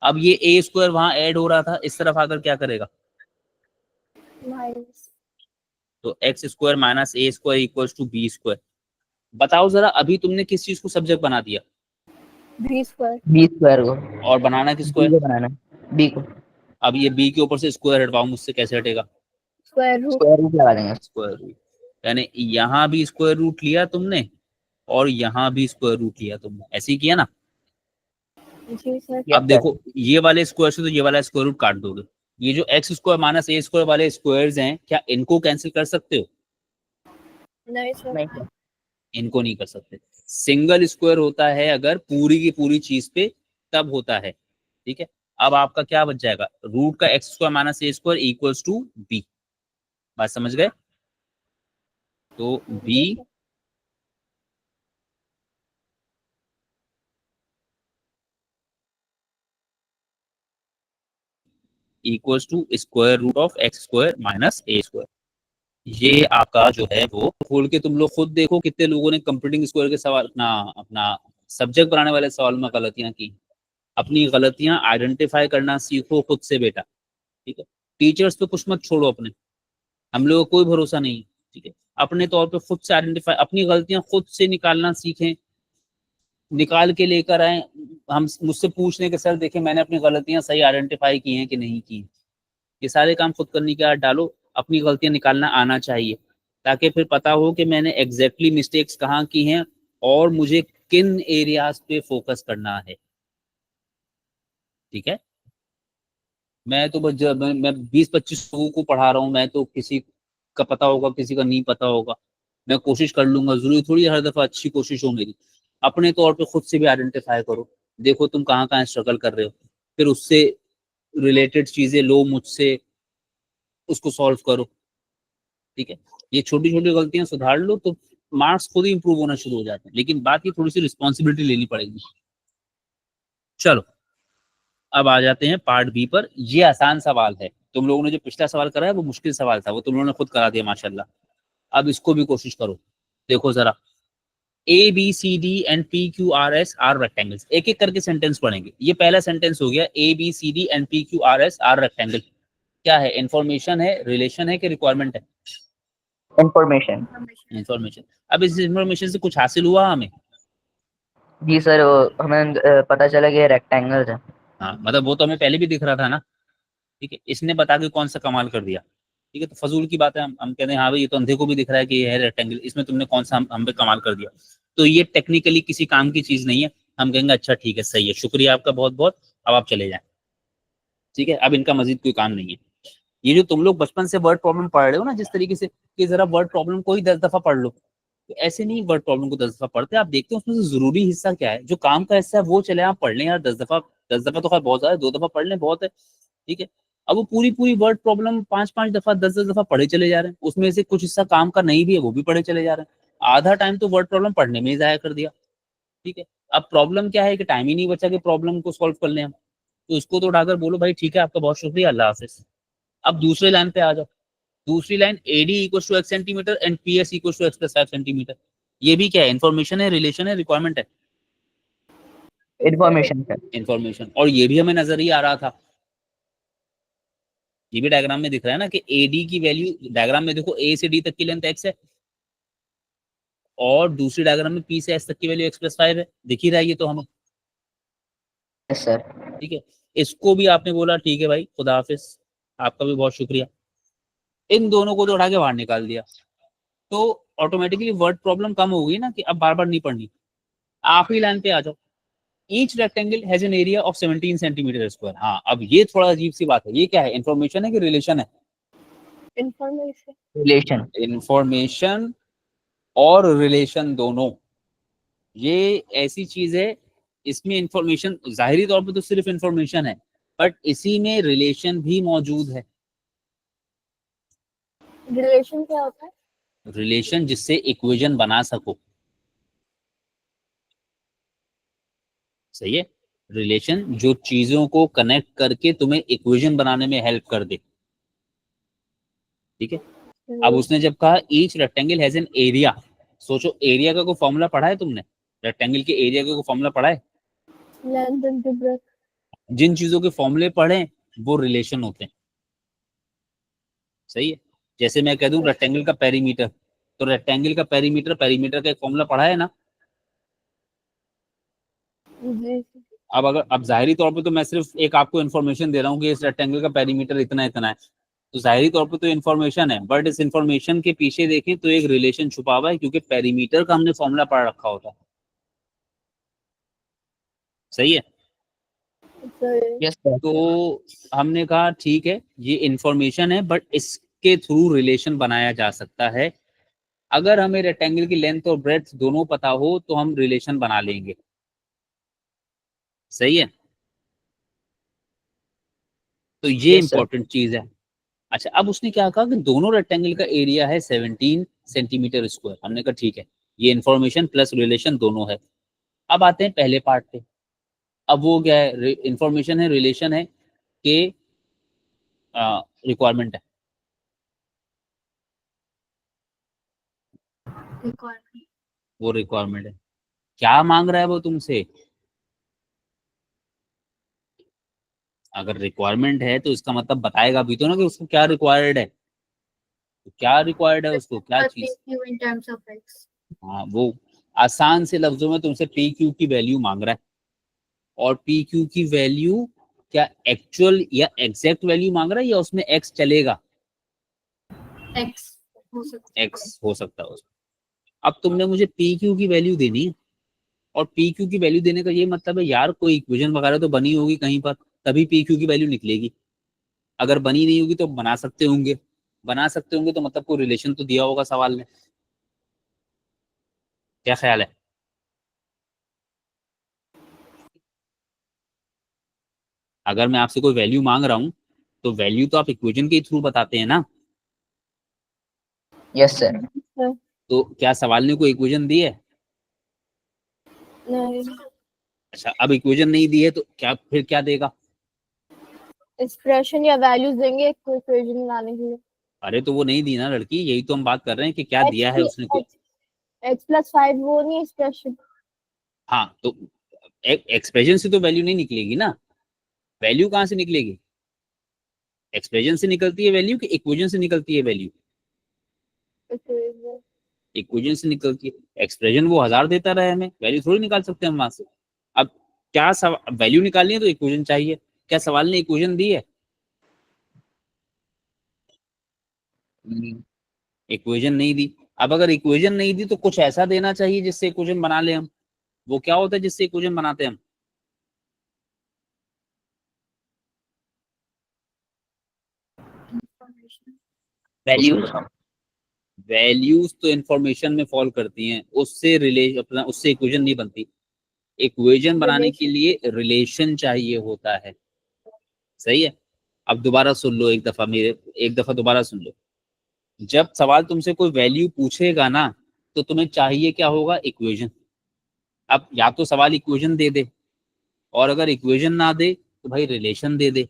अब ये ए स्क्वायर वहां ऐड हो रहा था, इस तरफ आकर क्या करेगा, Minus. तो x square minus a square equals to b square. बताओ जरा, अभी तुमने किस चीज को सब्जेक्ट बना दिया, B square. b square को. और बनाना किसको b है, को बनाना. b को. अब ये बी के ऊपर से स्क्वायर हटवाओ मुझसे, कैसे हटेगा, Square root. स्क्वायर रूट लगा देंगे. स्क्वायर रूट, यानी यहाँ भी स्क्वायर रूट लिया तुमने और यहाँ भी स्क्वायर रूट लिया तुमने, ऐसे ही किया ना। जी सर. Yes, अब sir. देखो ये वाले स्क्वायर से तो ये वाला स्क्वायर रूट काट दोगे, ये जो x square minus a square वाले स्क्वायर्स हैं, क्या इनको कैंसिल कर सकते हो, नहीं सर. नहीं सर. इनको नहीं कर सकते। सिंगल स्क्वायर होता है अगर पूरी की पूरी चीज पे, तब होता है। ठीक है, अब आपका क्या बच जाएगा, रूट का x square minus a square equals to b. बात समझ गए, तो बी जी sir. Equals to square root of x square minus a square. ये आपका जो है वो खोल के तुम लोग खुद देखो कितने लोगों ने कंप्यूटिंग स्क्वायर के सवाल अपना अपना सब्जेक्ट बनाने वाले सवाल में गलतियां की। अपनी गलतियां आइडेंटिफाई करना सीखो खुद से बेटा, ठीक है। टीचर्स पे कुछ मत छोड़ो अपने, हम लोगों को कोई भरोसा नहीं है, ठीक है। अपने तौर पे खुद से आइडेंटिफाई, अपनी गलतियां खुद से निकालना सीखें, निकाल के लेकर आए। हम मुझसे पूछने के सर देखें मैंने अपनी गलतियां सही आइडेंटिफाई की हैं कि नहीं की। ये सारे काम खुद करने के बाद डालो, अपनी गलतियां निकालना आना चाहिए, ताकि फिर पता हो कि मैंने एग्जैक्टली मिस्टेक्स कहाँ की हैं और मुझे किन एरियाज पे फोकस करना है, ठीक है। मैं तो बस मैं 20-25 लोगों को पढ़ा रहा हूँ, मैं तो किसी का पता होगा किसी का नहीं पता होगा, मैं कोशिश कर लूंगा, जरूरी थोड़ी हर दफा अच्छी कोशिश हो मेरी। अपने तौर पे खुद से भी आइडेंटिफाई करो, देखो तुम कहाँ कहाँ स्ट्रगल कर रहे हो, फिर उससे रिलेटेड चीजें लो मुझसे, उसको सॉल्व करो, ठीक है। ये छोटी छोटी गलतियां सुधार लो तो मार्क्स खुद ही इंप्रूव होना शुरू हो जाते हैं, लेकिन बात की थोड़ी सी रिस्पॉन्सिबिलिटी लेनी पड़ेगी। चलो अब आ जाते हैं पार्ट बी पर। ये आसान सवाल है, तुम लोगों ने जो पिछला सवाल करा है वो मुश्किल सवाल था, वो तुम लोगों ने खुद करा दिया माशाल्लाह। अब इसको भी कोशिश करो, देखो जरा। A B C D and P Q R S are rectangles, एक एक करके सेंटेंस पढ़ेंगे। ये पहला सेंटेंस हो गया, A B C D and P Q R S are rectangle. क्या है, इंफॉर्मेशन है, रिलेशन है कि रिक्वायरमेंट है? इंफॉर्मेशन। इंफॉर्मेशन। अब इस इंफॉर्मेशन से कुछ हासिल हुआ हमें? जी सर, हमें पता चला कि रेक्टेंगल्स है। हाँ मतलब वो तो हमें पहले भी दिख रहा था ना, ठीक है। इसने बता के कौन सा कमाल कर दिया, ठीक है। तो फजूल की बात है, हम कहते हैं हाँ भाई ये तो अंधे को भी दिख रहा है कि ये है रेक्टेंगल, इसमें तुमने कौन सा हम पे कमाल कर दिया। तो ये टेक्निकली किसी काम की चीज नहीं है, हम कहेंगे अच्छा ठीक है सही है, शुक्रिया आपका बहुत बहुत, अब आप चले जाएं, ठीक है। अब इनका मजीद कोई काम नहीं है। ये जो तुम लोग बचपन से वर्ड प्रॉब्लम पढ़ रहे हो ना जिस तरीके से, कि जरा वर्ड प्रॉब्लम को ही 10 दफा पढ़ लो, तो ऐसे नहीं वर्ड प्रॉब्लम को 10 दफा पढ़ते, आप देखते हो उसमें से जरूरी हिस्सा क्या है, जो काम का हिस्सा है वो चले आप पढ़ लें यार 10 दफा। 10 दफा तो खैर बहुत ज्यादा, 2 दफा पढ़ लें बहुत है, ठीक है। अब वो पूरी पूरी वर्ड प्रॉब्लम 5-5 दफा 10-10 दफा पढ़े चले जा रहे हैं, उसमें से कुछ हिस्सा काम का नहीं भी है वो भी पढ़े चले जा रहे हैं, आधा टाइम तो वर्ड प्रॉब्लम पढ़ने में ही जाया कर दिया, ठीक है। अब प्रॉब्लम क्या है कि टाइम ही नहीं बचा कि प्रॉब्लम को सॉल्व कर लें हम, तो उसको तो उठाकर बोलो भाई ठीक है आपका बहुत शुक्रिया, अल्लाह हाफिज। अब दूसरे लाइन पे आ जाओ, दूसरी line AD equal to x centimetre and PS equal to x plus 5 centimetre. ये भी क्या है, इन्फॉर्मेशन है, रिलेशन है, रिक्वायरमेंट है? Information sir. इन्फॉर्मेशन। और ये भी हमें नजर ही आ रहा था, ये भी डायग्राम में दिख रहा है ना कि AD की वैल्यू, डायग्राम में देखो A से D तक की लेंथ x है, और दूसरी डायग्राम में P से S तक की वैल्यू x प्लस 5 है, दिख ही रहा है ये तो हमें, यस सर। ठीक है। इसको भी आपने बोला ठीक है भाई खुदा हाफिज, आपका भी बहुत शुक्रिया, इन दोनों को तो उठा के बाहर निकाल दिया, तो ऑटोमेटिकली वर्ड प्रॉब्लम कम हो गई ना कि अब बार बार नहीं पढ़नी। आखिरी लाइन पे आ जाओ, each rectangle has an area of 17 centimetre square. हाँ अब ये थोड़ा अजीब सी बात है, ये क्या है, इन्फॉर्मेशन है कि रिलेशन है? इंफॉर्मेशन। रिलेशन। इन्फॉर्मेशन और रिलेशन दोनों, ये ऐसी चीज है, इसमें इंफॉर्मेशन जाहिरी तौर पे तो सिर्फ इंफॉर्मेशन है, बट इसी में रिलेशन भी मौजूद है। रिलेशन क्या होता है? रिलेशन जिससे इक्वेशन बना सको, सही है। रिलेशन जो चीजों को कनेक्ट करके तुम्हें इक्वेशन बनाने में हेल्प कर दे, ठीक है। अब उसने जब कहा each rectangle has an area, सोचो एरिया का कोई फॉर्मूला पढ़ा है तुमने? रेक्टेंगल के एरिया का कोई फॉर्मूला पढ़ा है? Length into breadth. जिन चीजों के फॉर्मूले पढ़े वो रिलेशन होते हैं, सही है। जैसे मैं कह दूं रेक्टेंगल का पेरीमीटर, तो रेक्टेंगल का पेरीमीटर, पेरीमीटर का एक फॉर्मूला पढ़ा है ना? जी। अब जाहिरी तौर पे तो मैं सिर्फ एक आपको इन्फॉर्मेशन दे रहा हूँ कि इस रेक्टेंगल का पेरीमीटर इतना इतना है, तो जाहिरी तौर पे तो इन्फॉर्मेशन है, बट इस इन्फॉर्मेशन के पीछे देखें तो एक रिलेशन छुपा हुआ है, क्योंकि पेरीमीटर का हमने फॉर्मूला पढ़ रखा होता है, सही है। Sir yes sir. तो हमने कहा ठीक है ये इन्फॉर्मेशन है, बट इसके थ्रू रिलेशन बनाया जा सकता है। अगर हमें रेक्टेंगल की लेंथ और ब्रेड्थ दोनों पता हो तो हम रिलेशन बना लेंगे, सही है। तो ये यस सर। इंपॉर्टेंट चीज है। अच्छा अब उसने क्या कहा कि दोनों रेक्टेंगल का एरिया है 17 सेंटीमीटर स्क्वायर, हमने कहा ठीक है, ये इन्फॉर्मेशन प्लस रिलेशन दोनों है। अब आते हैं पहले पार्ट पे, अब वो क्या है, इंफॉर्मेशन है, रिलेशन है कि रिक्वायरमेंट है। requirement. वो रिक्वायरमेंट है। क्या मांग रहा है वो तुमसे? अगर रिक्वायरमेंट है तो इसका मतलब बताएगा भी तो ना कि उसको क्या रिक्वायर्ड है, तो क्या रिक्वायर्ड है उसको, क्या But चीज। PQ in terms of x. हाँ, वो आसान से लफ्जों में तुमसे पी क्यू की वैल्यू मांग रहा है, और पी क्यू की वैल्यू क्या एक्चुअल या एग्जैक्ट वैल्यू मांग रहा है, या उसमें एक्स चलेगा? X हो सकता है। एक्स हो सकता है उसमें। अब तुमने मुझे पी क्यू की वैल्यू देनी है, और पी क्यू की वैल्यू देने का ये मतलब है यार कोई इक्वेशन वगैरह तो बनी होगी कहीं पर, तभी पी क्यू की वैल्यू निकलेगी। अगर बनी नहीं होगी तो बना सकते होंगे, बना सकते होंगे तो मतलब कोई रिलेशन तो दिया होगा सवाल में। क्या ख्याल है? अगर मैं आपसे कोई वैल्यू मांग रहा हूँ तो वैल्यू तो आप इक्वेशन के थ्रू बताते हैं ना। Yes sir. तो क्या सवाल ने कोई इक्वेशन दी है? नहीं, अच्छा, अब इक्वेशन नहीं दी है तो क्या, फिर क्या देगा? एक्सप्रेशन या वैल्यूज देंगे इक्वेशन बनाने के लिए। अरे तो वो नहीं दी ना लड़की, यही तो हम बात कर रहे हैं कि क्या दिया है उसने कोई। x प्लस 5 वो नहीं एक्सप्रेशन। हाँ तो एक्सप्रेशन से तो वैल्यू नहीं निकलेगी ना, वैल्यू कहाँ से निकलेगी? एक्सप्रेशन से निकलती है वैल्यू कि इक्वेशन से निकलती है वैल्यू? इक्वेशन से निकलती है। एक्सप्रेशन वो 1000 देता रहे, हमें वैल्यू थोड़ी निकाल सकते हैं हम वहां से। अब क्या वैल्यू निकालनी है तो इक्वेशन चाहिए। क्या सवाल ने इक्वेशन दी है? इक्वेशन नहीं दी। अब अगर इक्वेशन नहीं दी तो कुछ ऐसा देना चाहिए जिससे इक्वेशन बना ले हम। वो क्या होता है जिससे इक्वेशन बनाते हैं हम? Information. वैल्यू। वैल्यूज तो इंफॉर्मेशन में फॉल करती हैं, उससे रिलेशन अपना, उससे इक्वेशन नहीं बनती। इक्वेशन बनाने के रिलेशन। लिए रिलेशन चाहिए होता है। सही है। अब दोबारा सुन लो एक दफा, मेरे एक दफा दोबारा सुन लो। जब सवाल तुमसे कोई वैल्यू पूछेगा ना, तो तुम्हें चाहिए क्या होगा? इक्वेशन। अब या तो सवाल इक्वेशन दे दे, और अगर इक्वेशन ना दे तो भाई रिलेशन दे दे।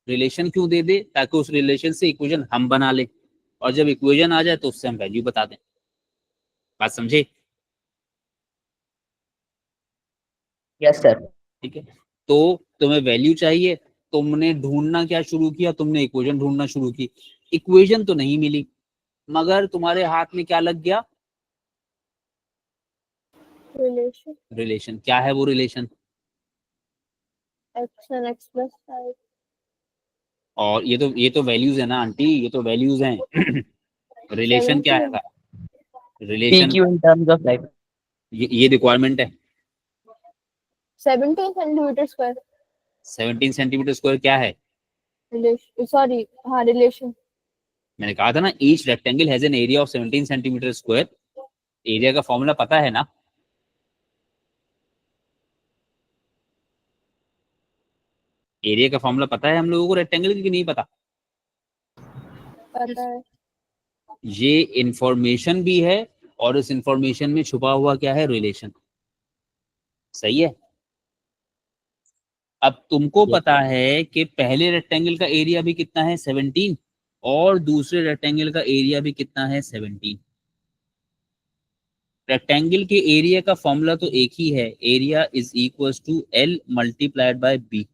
रिलेशन क्यों दे दे? ताकि उस रिलेशन से इक्वेशन हम बना ले, और जब इक्वेशन आ जाए तो उससे हम वैल्यू बता दें। बात समझे? Yes sir. ठीक है। तो तुम्हें वैल्यू चाहिए, तुमने ढूंढना क्या शुरू किया? तुमने इक्वेशन ढूंढना शुरू की। इक्वेशन तो नहीं मिली, मगर तुम्हारे हाथ में क्या लग गया? Relation relation. क्या है वो relation? x and x plus 5। और ये तो वैल्यूज है ना आंटी, ये तो वैल्यूज हैं। रिलेशन क्या है? 17 P relation Q in terms of life. ये रिक्वायरमेंट है। 17 सेंटीमीटर स्क्वायर। 17 सेंटीमीटर स्क्वायर क्या है? रिलेशन, सॉरी, हाँ रिलेशन। मैंने कहा था ना, each rectangle has an area of 17 centimetre square. Area का फॉर्मूला पता है ना? एरिया का फॉर्मूला पता है हम लोगों को रेक्टेंगल की, नहीं पता? पता है। ये इंफॉर्मेशन भी है, और इस इंफॉर्मेशन में छुपा हुआ क्या है? रिलेशन। सही है। अब तुमको पता है कि पहले रेक्टेंगल का एरिया भी कितना है? 17, और दूसरे रेक्टेंगल का एरिया भी कितना है? 17। रेक्टेंगल के एरिया का फॉर्मूला तो एक ही है, area is equal to l multiplied by b.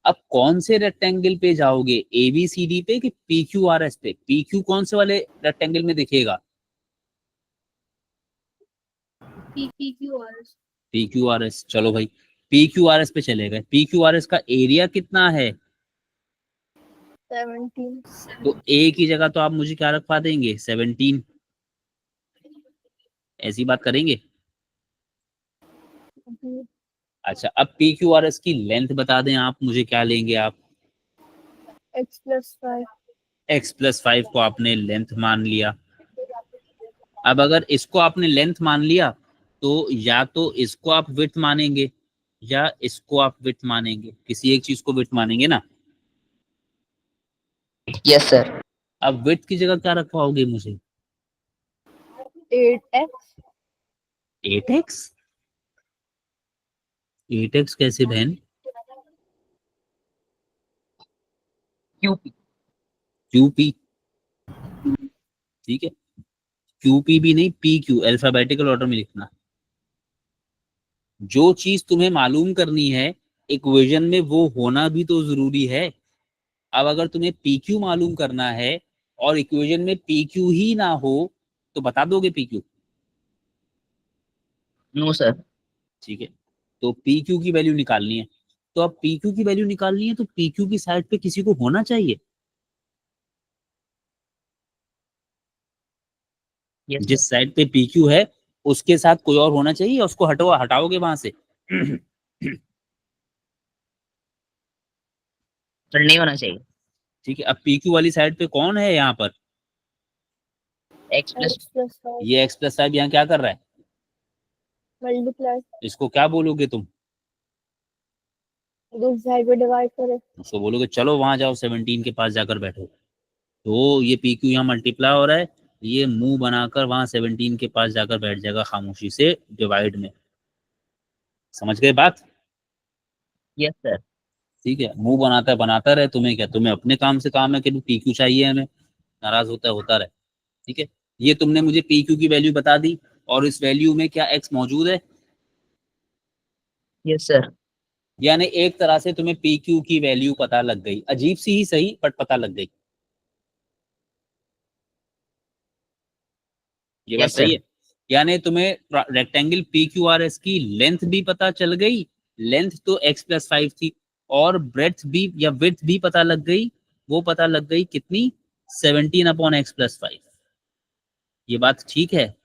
अब कौन से रेक्टेंगल पे जाओगे, ए बी सी डी पे कि पी क्यू आर एस पे? पी क्यू कौन से वाले रेक्टेंगल में दिखेगा? PQRS. P Q R S. चलो भाई, पी क्यू आर एस पे चले गए। पी क्यू आर एस का एरिया कितना है? 17। तो ए की जगह तो आप मुझे क्या रखवा देंगे? 17। ऐसी बात करेंगे? अच्छा, अब पी क्यू आर एस की लेंथ बता दें आप मुझे, क्या लेंगे आप? x plus 5। एक्स प्लस 5 को आपने लेंथ मान लिया। अब अगर इसको आपने लेंथ मान लिया, तो या तो इसको आप विड्थ मानेंगे, या इसको आप विड्थ मानेंगे, किसी एक चीज को विड्थ मानेंगे ना। Yes sir. अब विड्थ की जगह क्या रखवाओगे मुझे? 8x। 8x? 8x कैसे बहन? Q P. Q P. ठीक है, QP भी नहीं, PQ, अल्फाबेटिकल ऑर्डर में लिखना। जो चीज तुम्हें मालूम करनी है इक्वेशन में वो होना भी तो जरूरी है। अब अगर तुम्हें PQ मालूम करना है और इक्वेशन में PQ ही ना हो तो बता दोगे PQ? No sir. ठीक है, तो PQ की वैल्यू निकालनी है। तो अब PQ की वैल्यू निकालनी है तो PQ की साइड पे किसी को होना चाहिए। यस जिस साइड पे PQ है उसके साथ कोई और होना चाहिए, उसको हटाओगे वहां से। सर, नहीं होना चाहिए। ठीक है, अब PQ वाली साइड पे कौन है यहाँ पर? एक्स प्लस x plus 5 ये X+5 यहाँ क्या कर रहा है? multiply इसको क्या बोलोगे तुम? दूसरी साइड पे डिवाइड करें। उसको बोलोगे चलो वहां जाओ 17 के पास जाकर बैठो। तो ये PQ यहाँ मल्टीप्लाई हो रहा है, ये मुंह बनाकर वहां 17 के पास जाकर बैठ जाएगा खामोशी से डिवाइड में। समझ गए बात? Yes sir. ठीक है, मुंह बनाता रहे, तुम्हें क्या, तुम्हें अपने काम से काम है कि PQ चाहिए हमें, नाराज होता रहे। ठीक है, ये तुमने मुझे PQ की वैल्यू बता दी और इस वैल्यू में क्या X मौजूद है? Yes sir. यानी एक तरह से तुम्हें PQ की वैल्यू पता लग गई, अजीब सी ही सही बट पता लग गई। ये बात यस सही सर। है। यानी तुम्हें रेक्टेंगल PQRS की लेंथ भी पता चल गई, लेंथ तो X+5 थी, और ब्रेड्थ भी या विड्थ भी पता लग गई, वो पता लग गई कितनी, 17/X+5। ये बात ठीक है?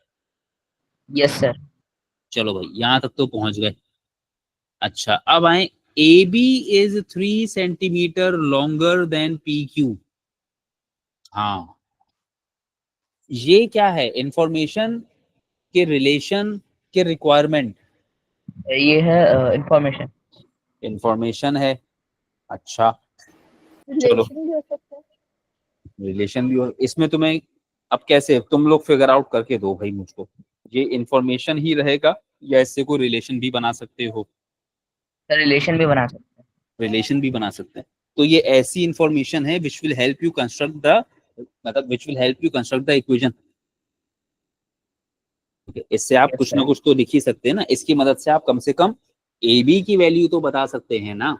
Yes sir. चलो भाई यहां तक तो पहुंच गए। अच्छा, अब आए AB is 3 centimetre longer than PQ। हाँ, ये क्या है, इंफॉर्मेशन के रिलेशन के रिक्वायरमेंट? ये है इंफॉर्मेशन। इंफॉर्मेशन है। अच्छा चलो, रिलेशन भी हो सकता है। रिलेशन भी हो इसमें। तुम्हें अब कैसे, तुम लोग फिगर आउट करके दो भाई मुझको, ये इंफॉर्मेशन ही रहेगा या इससे कोई रिलेशन भी बना सकते हो? सर, रिलेशन भी बना सकते हैं। रिलेशन भी बना सकते हैं। तो ये ऐसी इंफॉर्मेशन है which will help you construct the, मतलब which will help you construct the equation. इससे आप यस कुछ ना सर। कुछ तो लिख ही सकते हैं ना, इसकी मदद से आप कम से कम AB की वैल्यू तो बता सकते हैं ना।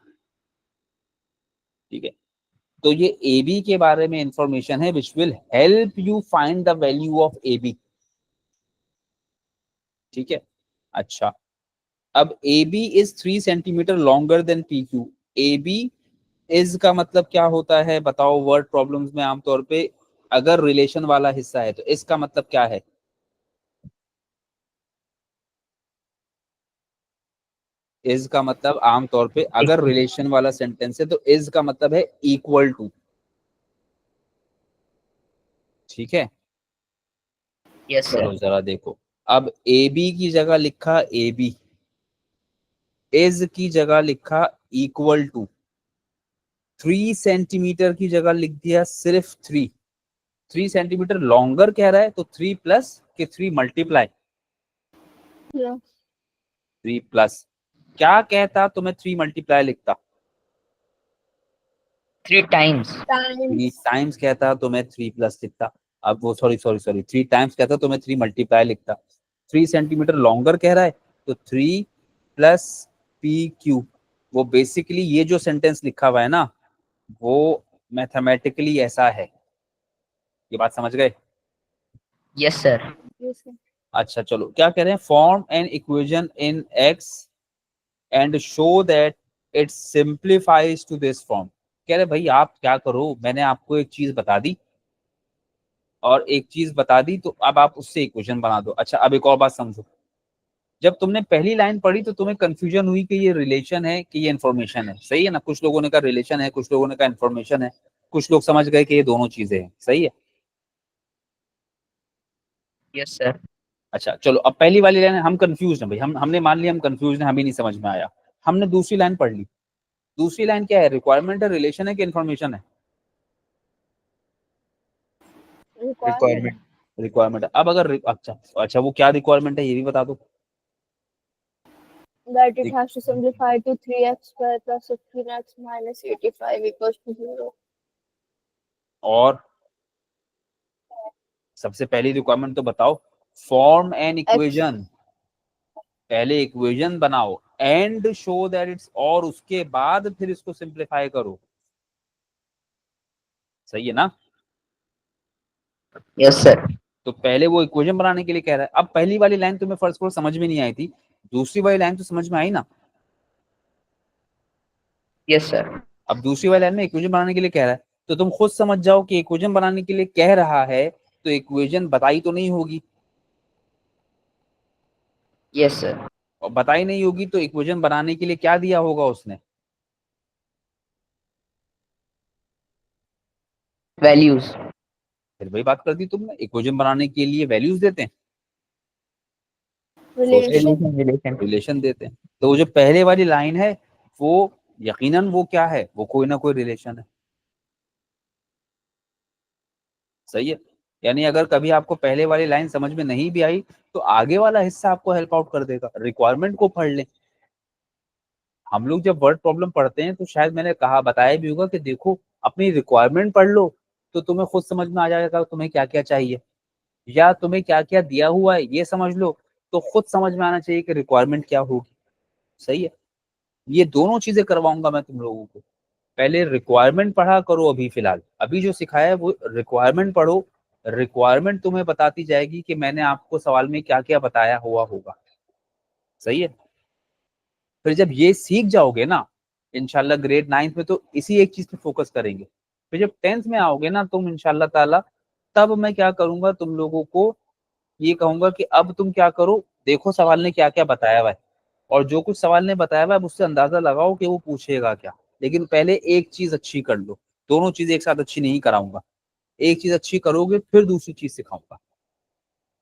ठीक है, तो ये AB के बारे में इंफॉर्मेशन है which will help you find the value of AB। ठीक है, अच्छा, अब AB is 3 centimetre longer than PQ। AB is का मतलब क्या होता है बताओ, वर्ड प्रॉब्लम्स में आमतौर पे अगर रिलेशन वाला हिस्सा है तो इसका मतलब क्या है? इज का मतलब आमतौर पे अगर रिलेशन वाला सेंटेंस है तो इज का मतलब है इक्वल टू। ठीक है, यस चलो सर। जरा देखो, अब AB की जगह लिखा AB, इज की जगह लिखा इक्वल टू, 3 सेंटीमीटर की जगह लिख दिया सिर्फ 3। 3 सेंटीमीटर लॉन्गर कह रहा है तो 3 प्लस के 3 मल्टीप्लाई, 3 प्लस, क्या कहता तो मैं 3 मल्टीप्लाई लिखता, 3 टाइम्स। 3 टाइम्स कहता तो मैं 3 प्लस लिखता। अब वो सॉरी 3 टाइम्स कहता तो मैं 3 मल्टीप्लाई लिखता। 3 सेंटीमीटर लॉन्गर कह रहा है तो 3 प्लस PQ। वो बेसिकली ये जो सेंटेंस लिखा हुआ है ना वो मैथमेटिकली ऐसा है। ये बात समझ गए? Yes sir. अच्छा चलो, क्या कह रहे हैं, form an equation in X and show that it simplifies to this form. कह रहे भाई आप क्या करो, मैंने आपको एक चीज बता दी और एक चीज बता दी तो अब आप उससे इक्वेशन बना दो। अच्छा अब एक और बात समझो, जब तुमने पहली लाइन पढ़ी तो तुम्हें कंफ्यूजन हुई कि ये रिलेशन है कि ये इन्फॉर्मेशन है, सही है ना? कुछ लोगों ने कहा रिलेशन है, कुछ लोगों ने कहा इन्फॉर्मेशन है, कुछ लोग समझ गए कि ये दोनों चीजें हैं, सही है? Yes sir. अच्छा चलो, अब पहली वाली लाइन हम कंफ्यूज हैं भाई, हमने मान लिया हम कंफ्यूज हैं, हमें नहीं समझ में आया। हमने दूसरी लाइन पढ़ ली, दूसरी लाइन क्या है, रिक्वायरमेंट है, रिलेशन है कि इन्फॉर्मेशन है? रिक्वायरमेंट। रिक्वायरमेंट है। अब अगर अच्छा वो क्या रिक्वायरमेंट है ये भी बता दो। That it has to simplify to 3x square plus 15x minus 85 equals to 0. और सबसे पहली रिक्वायरमेंट तो बताओ, फॉर्म एन इक्वेशन, पहले इक्वेशन बनाओ एंड शो दैट इट्स, और उसके बाद फिर इसको सिंप्लीफाई करो। सही है ना? Yes sir. तो पहले वो इक्वेशन बनाने के लिए कह रहा है। अब पहली वाली लाइन तुम्हें फर्स्ट फ्लोर समझ में नहीं आई थी, दूसरी वाली लाइन तो समझ में आई ना? Yes sir. अब दूसरी वाली लाइन में इक्वेशन बनाने के लिए कह रहा है, तो तुम खुद समझ जाओ कि इक्वेशन बनाने के लिए कह रहा है तो इक्वेशन बताई तो नहीं होगी, यस सर। और बताई नहीं होगी तो इक्वेशन बनाने के लिए क्या दिया होगा उसने? वैल्यूज। फिर वही बात कर दी तुमने, इक्वेशन बनाने के लिए वैल्यूज देते हैं, रिलेशन रिलेशन। रिलेशन देते हैं। तो वो जो पहले वाली लाइन है वो यकीनन वो क्या है, वो कोई ना कोई रिलेशन है। सही है? यानी अगर कभी आपको पहले वाली लाइन समझ में नहीं भी आई तो आगे वाला हिस्सा आपको हेल्प आउट कर देगा। रिक्वायरमेंट को पढ़ लें। हम लोग जब वर्ड प्रॉब्लम पढ़ते हैं तो शायद मैंने कहा बताया भी होगा कि देखो अपनी रिक्वायरमेंट पढ़ लो तो तुम्हें खुद समझ में आ जाएगा तुम्हें क्या क्या चाहिए, या तुम्हें क्या क्या दिया हुआ है ये समझ लो तो खुद समझ में आना चाहिए कि रिक्वायरमेंट क्या होगी। सही है? ये दोनों चीजें करवाऊंगा मैं तुम लोगों को। पहले रिक्वायरमेंट पढ़ा करो, अभी फिलहाल अभी जो सिखाया है वो रिक्वायरमेंट पढ़ो। रिक्वायरमेंट तुम्हें बताती जाएगी कि मैंने आपको सवाल में क्या क्या बताया हुआ होगा। सही है? फिर जब ये सीख जाओगे ना इंशाल्लाह ग्रेड 9th में, तो इसी एक चीज पे फोकस करेंगे। फिर जब 10th में आओगे ना तुम इंशाल्लाह ताला, तब मैं क्या करूंगा तुम लोगों को ये कहूंगा कि अब तुम क्या करो, देखो सवाल ने क्या क्या बताया हुआ है, और जो कुछ सवाल ने बताया हुआ है उससे अंदाजा लगाओ कि वो पूछेगा क्या। लेकिन पहले एक चीज अच्छी कर लो, दोनों चीजें एक साथ अच्छी नहीं कराऊंगा, एक चीज अच्छी करोगे फिर दूसरी चीज सिखाऊंगा।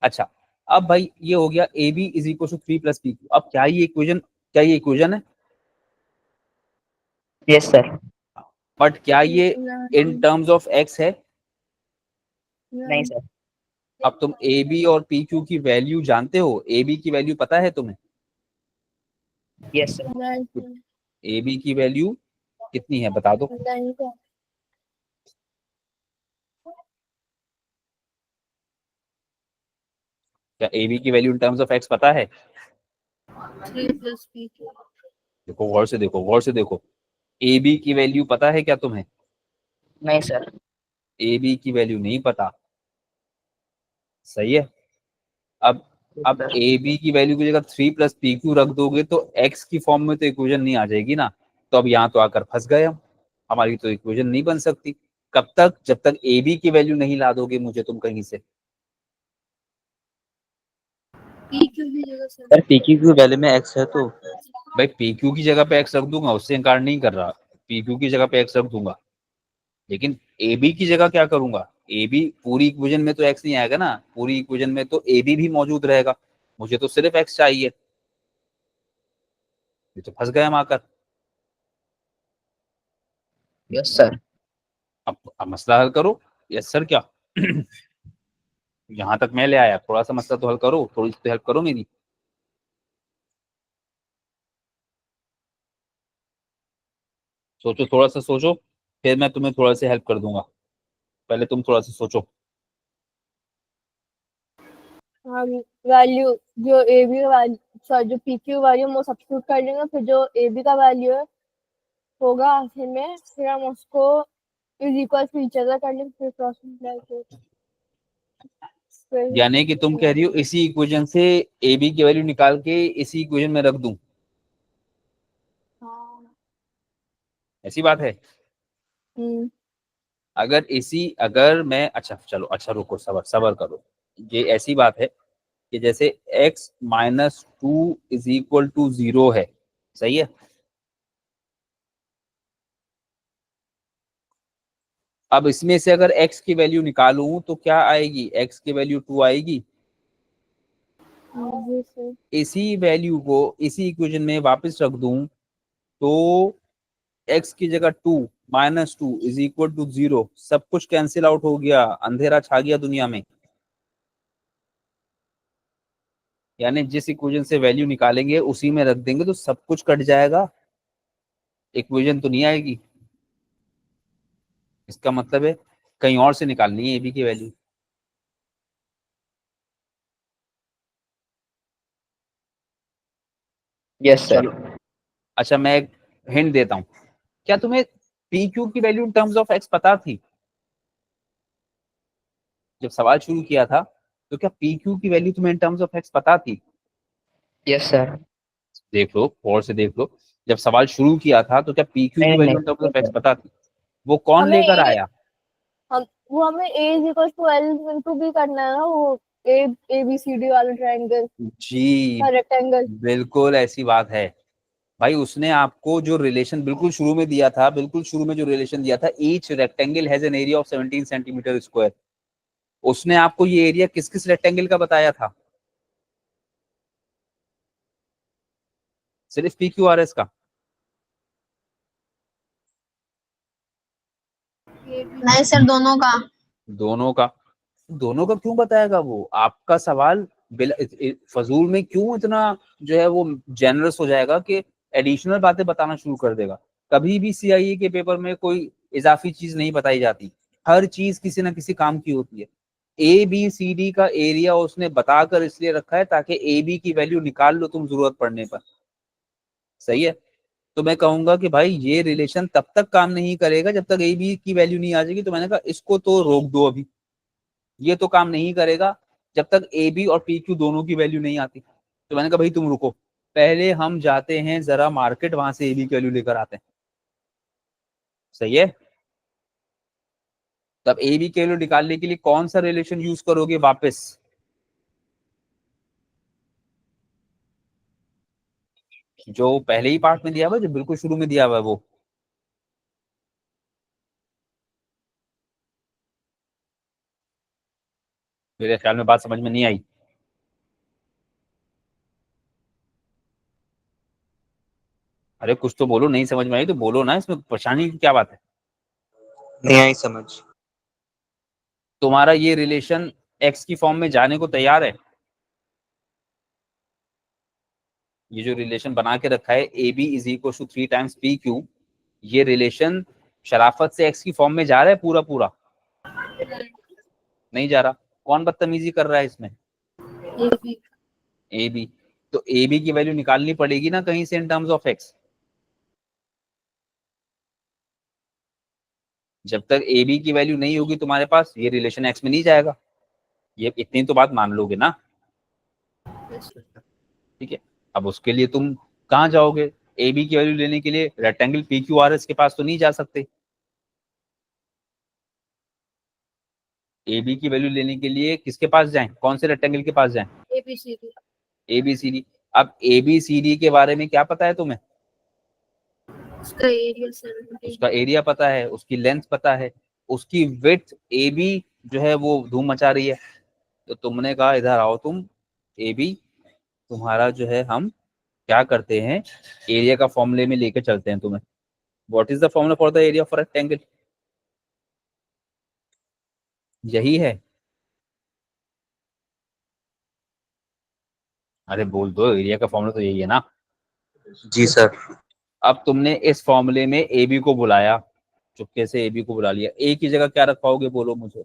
अच्छा, अब भाई ये हो गया A B is equal to 3 + PQ। अब क्या ये इक्वेशन, क्या ये इक्वेशन है? Yes sir. बट क्या ये इन टर्म्स ऑफ एक्स है? नहीं सर। अब तुम ए बी और पी क्यू की वैल्यू जानते हो, ए बी की वैल्यू पता है तुम्हें? Yes sir. ए बी की वैल्यू कितनी है बता दो? क्या ए बी की value in terms of x पता है? 3 + PQ। देखो गौर से देखो, गौर से देखो, ए बी की वैल्यू पता है क्या तुम्हें? नहीं सर। ए बी की वैल्यू नहीं पता। सही है? अब सर। ए बी की वैल्यू की जगह 3 + PQ रख दोगे तो एक्स की फॉर्म में तो इक्वेशन नहीं आ जाएगी ना। तो अब यहाँ तो आकर फंस गए हम, हमारी तो इक्वेशन नहीं बन सकती। कब तक? जब तक ए बी की वैल्यू नहीं ला दोगे मुझे तुम कहीं से। PQ की जगह सर। सर पी क्यू की वैल्यू में एक्स है तो भाई पी क्यू की जगह पे एक्स रख दूंगा, उससे इनकार नहीं कर रहा, पी क्यू की जगह पे एक्स रख दूंगा। लेकिन ए बी की जगह क्या करूंगा? ए बी पूरी इक्वेशन में तो एक्स नहीं आएगा ना, पूरी इक्वेशन में तो ए बी भी मौजूद रहेगा, मुझे तो सिर्फ एक्स चाहिए। ये तो फंस गए हम आकर। Yes sir. अब मसला हल करो। यस सर क्या? यहाँ तक मैं ले आया, थोड़ा सा मसला तो हल करो, थोड़ी सी हेल्प करो मेरी। सोचो, थोड़ा सा सोचो, फिर मैं तुम्हें थोड़ा सा हेल्प कर दूंगा। पहले तुम थोड़ा सा सोचो। हम वैल्यू जो ए बी का वैल्यू, सॉरी जो पी क्यू वैल्यू वो सब्स्टिट्यूट कर लेंगे, फिर जो ए बी का वैल्यू है होगा आखिर में, फिर हम उसको is equal to each other कर लेंगे, फिर क्रॉस मल्टीप्लाई फिर। यानी कि तुम कह रही हो इसी इक्वेशन से ए बी की वैल्यू निकाल के इसी इक्वेशन में रख दूं, हाँ। ऐसी बात है? अगर मैं, अच्छा चलो, अच्छा रुको, सबर सबर करो। ये ऐसी बात है कि जैसे x - 2 = 0 है। सही है? अब इसमें से अगर x की वैल्यू निकालूं तो क्या आएगी? x की वैल्यू 2 आएगी। जी सर। इसी वैल्यू को इसी इक्वेशन में वापस रख दूं तो x की जगह 2 - 2 = 0, सब कुछ कैंसिल आउट हो गया, अंधेरा छा गया दुनिया में। यानी जिस इक्वेशन से वैल्यू निकालेंगे उसी में रख देंगे तो सब कुछ कट जाएगा, इक्वेशन तो नहीं आएगी। इसका मतलब है कहीं और से निकालनी है ए बी की वैल्यू। Yes sir. चलो अच्छा, मैं एक हिंट देता हूँ। क्या तुम्हें पी क्यू की value in terms of x पता थी? जब सवाल शुरू किया था तो क्या पी क्यू की वैल्यू तुम्हें इन टर्म्स ऑफ एक्स पता थी? Yes sir. देख लो, और से देख लो, जब सवाल शुरू किया था तो क्या पी क्यू की नहीं वैल्यू नहीं in terms of x sir. पता थी? वो कौन हमें लेकर ए आया? वो हमें A is equal to L into B करना है ना, वो A A B C D वाला ट्रायंगल जी का रेक्टेंगल। बिल्कुल ऐसी बात है भाई। उसने आपको जो रिलेशन बिल्कुल शुरू में दिया था, बिल्कुल शुरू में जो रिलेशन दिया था, each rectangle has an area of 17 centimetre square, उसने आपको ये एरिया किस किस रेक्टेंगल का बताया था? सिर्फ पी क्यू आर एस का? नहीं सर, दोनों का। दोनों का? दोनों का क्यों बताएगा वो? आपका सवाल फजूल में क्यों इतना जो है वो जेनरस हो जाएगा कि एडिशनल बातें बताना शुरू कर देगा? कभी भी सीआईए के पेपर में कोई इजाफी चीज नहीं बताई जाती, हर चीज किसी ना किसी काम की होती है। ए बी सी डी का एरिया उसने बताकर इसलिए रखा है ताकि ए बी की वैल्यू निकाल लो तुम जरूरत पड़ने पर। सही है? तो मैं कहूंगा कि भाई ये रिलेशन तब तक काम नहीं करेगा जब तक ए बी की वैल्यू नहीं आ जाएगी। तो मैंने कहा इसको तो रोक दो अभी, ये तो काम नहीं करेगा जब तक ए बी और पी क्यू दोनों की वैल्यू नहीं आती। तो मैंने कहा भाई तुम रुको, पहले हम जाते हैं जरा मार्केट, वहां से ए बी की वैल्यू लेकर आते हैं। सही है? तब ए बी की वैल्यू निकालने के लिए कौन सा रिलेशन यूज करोगे वापस? जो पहले ही पार्ट में दिया हुआ है, जो बिल्कुल शुरू में दिया हुआ है वो। मेरे ख्याल में बात समझ में नहीं आई। अरे कुछ तो बोलो, नहीं समझ में आई तो बोलो ना, इसमें परेशानी की क्या बात है? नहीं आई समझ। तुम्हारा ये रिलेशन एक्स की फॉर्म में जाने को तैयार है? ये जो रिलेशन बना के रखा है A B is equal to 3 times P Q, ये रिलेशन शराफत से एक्स की फॉर्म में जा रहा है पूरा पूरा? नहीं जा रहा। कौन बदतमीजी कर रहा है इसमें? A B. तो ए बी की वैल्यू निकालनी पड़ेगी ना कहीं से इन टर्म्स ऑफ एक्स। जब तक ए बी की वैल्यू नहीं होगी तुम्हारे पास, ये रिलेशन एक्स में नहीं जाएगा। ये इतनी तो बात मान लोगे ना? ठीक है। अब उसके लिए तुम कहाँ जाओगे? ए बी की वैल्यू लेने के लिए rectangle P Q R S के पास तो नहीं जा सकते। ए बी की वैल्यू लेने के लिए किसके पास जाएं? कौन से रेक्टेंगल के पास जाएं? ABCD। A B C D. अब ए बी सी डी के बारे में क्या पता है तुम्हें? उसका एरिया 17। उसका एरिया पता है, उसकी लेंथ पता है, उसकी विड्थ ए बी जो है वो धूम मचा रही है। तो तुमने कहा इधर आओ तुम, ए बी तुम्हारा जो है हम क्या करते हैं, एरिया का फॉर्मूले में लेके चलते हैं तुम्हें। What is the formula for the area of rectangle? यही है। अरे बोल दो, एरिया का फॉर्मूला तो यही है ना? जी सर। अब तुमने इस फॉर्मूले में ए बी को बुलाया, चुपके से ए बी को बुला लिया, ए की जगह क्या रखवाओगे बोलो मुझे?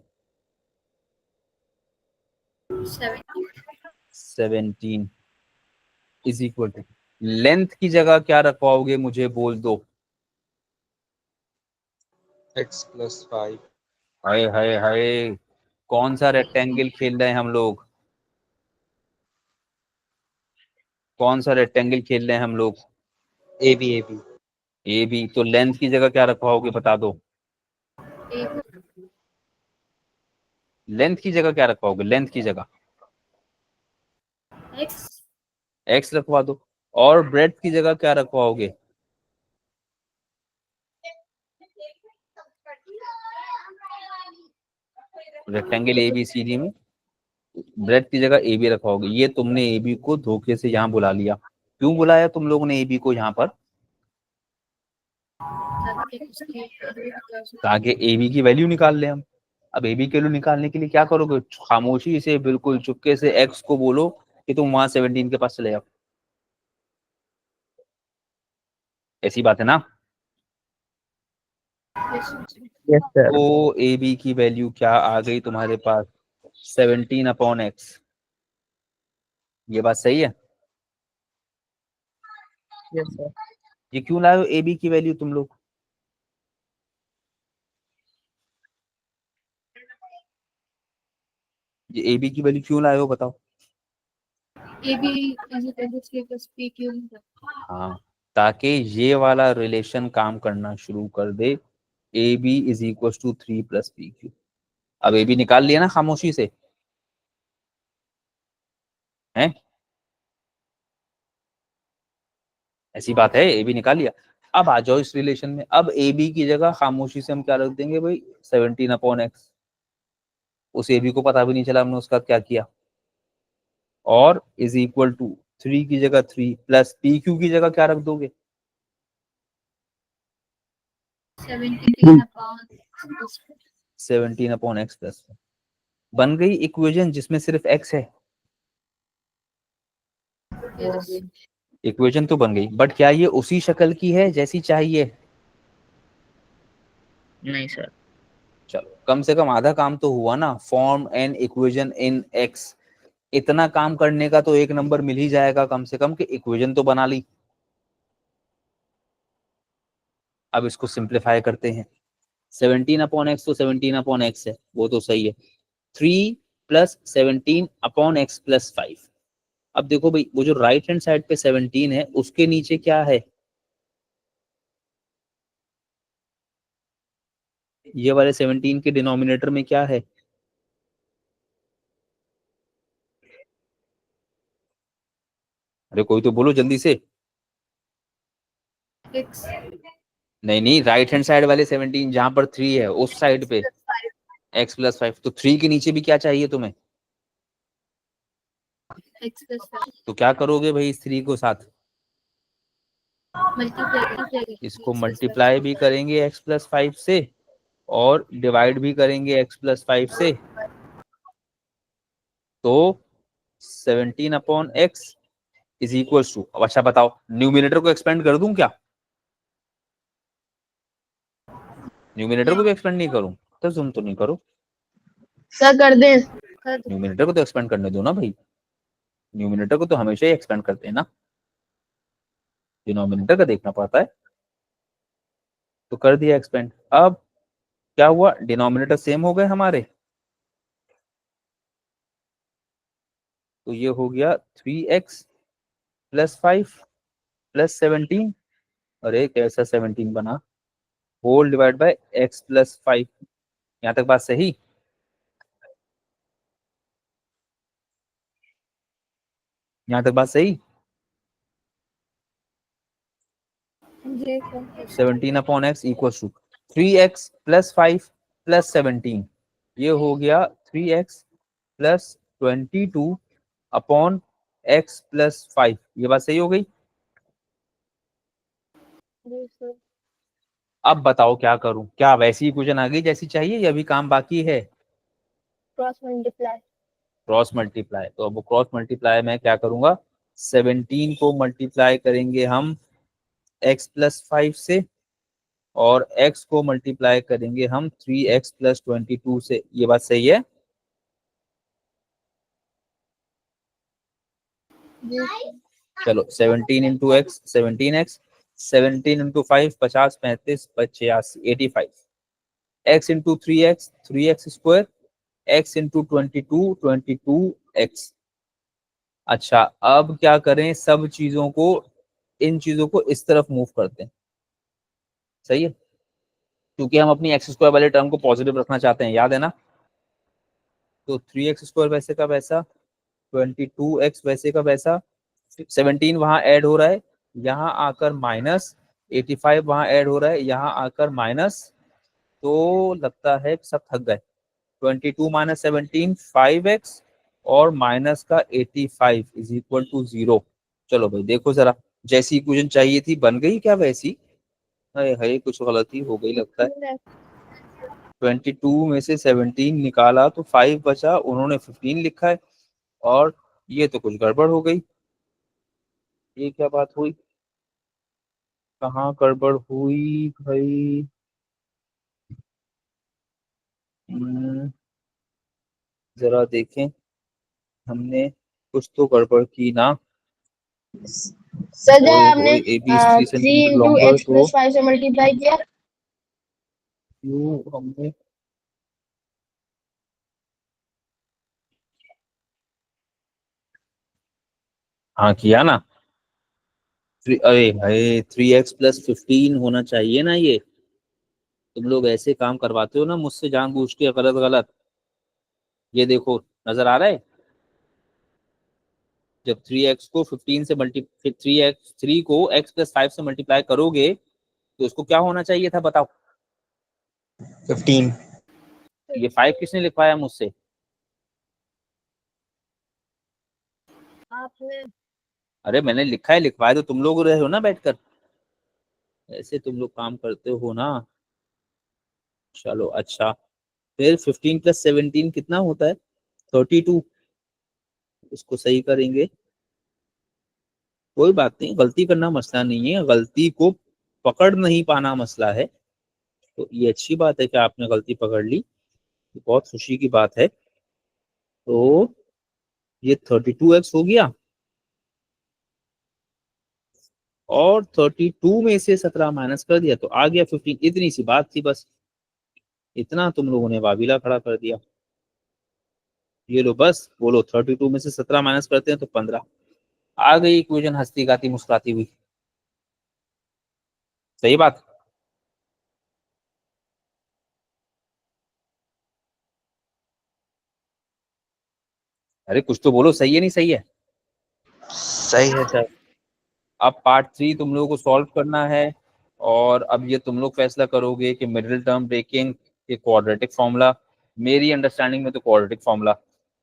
17 इज इक्वल टू, लेंथ की जगह क्या रखवाओगे मुझे बोल दो? x+5। हाय हाय हाय, कौन सा रेक्टेंगल खेल रहे हैं हम लोग? कौन सा रेक्टेंगल खेल रहे हैं हम लोग? A B. A B. तो लेंथ की जगह क्या रखवाओगे बता दो? लेंथ की जगह क्या रखवाओगे? लेंथ की जगह X। एक्स रखवा दो। और ब्रेड्थ की जगह क्या रखवाओगे? Rectangle A B C D में ब्रेड की जगह ए बी रखवाओगे। ये तुमने ए बी को धोखे से यहाँ बुला लिया। क्यों बुलाया तुम लोगों ने ए बी को यहाँ पर? ताकि ए बी की वैल्यू निकाल ले हम। अब ए बी की वैल्यू निकालने के लिए क्या करोगे? खामोशी से बिल्कुल चुपके से एक्स को बोलो कि तुम वहां 17 के पास चले जाओ। ऐसी बात है ना? Yes sir. तो ए बी की वैल्यू क्या आ गई तुम्हारे पास? 17/x। ये बात सही है? Yes sir. ये क्यों लाए हो ए बी की वैल्यू तुम लोग? ये ए बी की वैल्यू क्यों लाए हो बताओ? AB is equal to 3 plus PQ. हाँ, ताकि ये वाला रिलेशन काम करना शुरू कर दे, A B is equal to 3 plus P Q. अब ए बी निकाल लिया ना खामोशी से, हैं? ऐसी बात है, ए बी निकाल लिया। अब आ जाओ इस रिलेशन में, अब ए बी की जगह खामोशी से हम क्या रख देंगे भाई, 17/x। उस ए बी को पता भी नहीं चला हमने उसका क्या किया। और इज इक्वल टू 3 की जगह 3 प्लस पी क्यू की जगह क्या रख दोगे? 17/x plus. बन गई इक्वेशन जिसमें सिर्फ x है। इक्वेशन तो बन गई, बट क्या ये उसी शक्ल की है जैसी चाहिए? नहीं सर। चलो, कम से कम आधा काम तो हुआ ना, form an equation in x. इतना काम करने का तो एक नंबर मिल ही जाएगा कम से कम, कि इक्वेशन तो बना ली। अब इसको सिंप्लीफाई करते हैं। 17/x तो 17/x है, वो तो सही है। 3 प्लस 17/x प्लस 5। अब देखो भाई, वो जो राइट हैंड साइड पे 17 है, उसके नीचे क्या है? ये वाले 17 के डिनोमिनेटर में क्या है? अरे कोई तो बोलो जल्दी से। X नहीं नहीं, राइट हैंड साइड वाले 17 जहां पर 3 है, उस साइड पे x प्लस 5। तो 3 के नीचे भी क्या चाहिए तुम्हें? X plus 5 तो क्या करोगे भाई इस 3 को साथ? multiply इसको मल्टीप्लाई भी करेंगे x प्लस 5 से, और डिवाइड भी करेंगे x प्लस 5 से। तो 17/x इज इक्वल टू, अब अच्छा बताओ, न्यूमिनेटर को एक्सपेंड कर दूं क्या? न्यूमिनेटर को भी एक्सपेंड नहीं करूं? तो तुम तो नहीं करो, सर कर दे। न्यूमिनेटर को तो एक्सपेंड करने दो ना भाई। न्यूमिनेटर को तो हमेशा ही एक्सपेंड करते हैं ना, डिनोमिनेटर का देखना पड़ता है। तो कर दिया एक्सपेंड। अब क्या हुआ, डिनोमिनेटर सेम हो गए हमारे। तो ये हो गया 3x प्लस 5 प्लस 17। और एक ऐसा 17 बना, whole divide by x plus 5। यहाँ तक बात सही? यहाँ तक बात सही? जी sir. 17/x equal to 3x plus 5 plus 17। ये हो गया 3x plus 22 upon x plus 5। ये बात सही हो गई? जी सर। अब बताओ क्या करूं, क्या वैसी इक्वेशन आ गई जैसी चाहिए या अभी काम बाकी है? Cross multiply. Cross multiply. तो अब क्रॉस मल्टीप्लाई में क्या करूंगा, 17 को मल्टीप्लाई करेंगे हम x प्लस 5 से, और x को मल्टीप्लाई करेंगे हम 3x प्लस 22 से। ये बात सही है? जी सर। चलो, 17 into x 17x, 17 into 5 50 35 85 85। x into 3x 3x square, x into 22 22x। अच्छा, अब क्या करें, सब चीजों को, इन चीजों को इस तरफ मूव करते हैं। सही है, क्योंकि हम अपनी एक्स स्क्वायर वाले टर्म को पॉजिटिव रखना चाहते हैं, याद है ना। तो 3x स्क्वायर वैसे का वैसा, 22x वैसे का वैसा, 17 वहां ऐड हो रहा है, यहाँ आकर माइनस 85 वहां ऐड हो रहा है, यहाँ आकर माइनस। तो लगता है सब थक गए। 22 माइनस 17 5x, और माइनस का 85 इज इक्वल टू 0। चलो भाई देखो जरा, जैसी इक्वेशन चाहिए थी बन गई क्या वैसी? है कुछ गलती हो गई लगता है। 22 में से 17 निकाला तो 5 बचा, उन्होंने 15 लिखा है, और ये तो कुछ गड़बड़ हो गई। ये क्या बात हुई, कहाँ गड़बड़ हुई भाई? हम्म, जरा देखें, हमने कुछ तो गड़बड़ की ना। सर जब और आपने A B 3 3 centimetre into longer x plus 5 से मल्टीप्लाई किया क्यों हमने हाँ किया ना। अरे भाई 3x+15 होना चाहिए ना ये। तुम लोग ऐसे काम करवाते हो ना मुझसे जानबूझ के, गलत गलत। ये देखो, नजर आ रहा है? जब 3x को 15 से मल्टी 3 को x+5 से मल्टीप्लाई करोगे तो उसको क्या होना चाहिए था बताओ। 15। ये 5 किसने लिखवाया मुझसे? आपने। अरे मैंने लिखा है, लिखवाया तो तुम लोग रहे हो ना बैठकर। ऐसे तुम लोग काम करते हो ना। चलो अच्छा, फिर 15+17 कितना होता है? 32। इसको सही करेंगे। कोई बात नहीं, गलती करना मसला नहीं है, गलती को पकड़ नहीं पाना मसला है। तो ये अच्छी बात है कि आपने गलती पकड़ ली, ये बहुत खुशी की बात है। तो ये 32x हो गया, और 32 में से 17 माइनस कर दिया तो आ गया 15। इतनी सी बात थी बस, इतना तुम लोगों ने वाबिला खड़ा कर दिया। ये लो बस, बोलो 32 में से 17 माइनस करते हैं तो 15। आ गई इक्वेशन हंसती गाती मुस्कुराती हुई। सही बात। अरे कुछ तो बोलो, सही है नहीं सही है? सही है सर। अब पार्ट 3 तुम लोगों को सॉल्व करना है, और अब ये तुम लोग फैसला करोगे कि मिडिल टर्म ब्रेकिंग के क्वाड्रेटिक फॉर्मूला, मेरी अंडरस्टैंडिंग में तो क्वाड्रेटिक फॉर्मूला।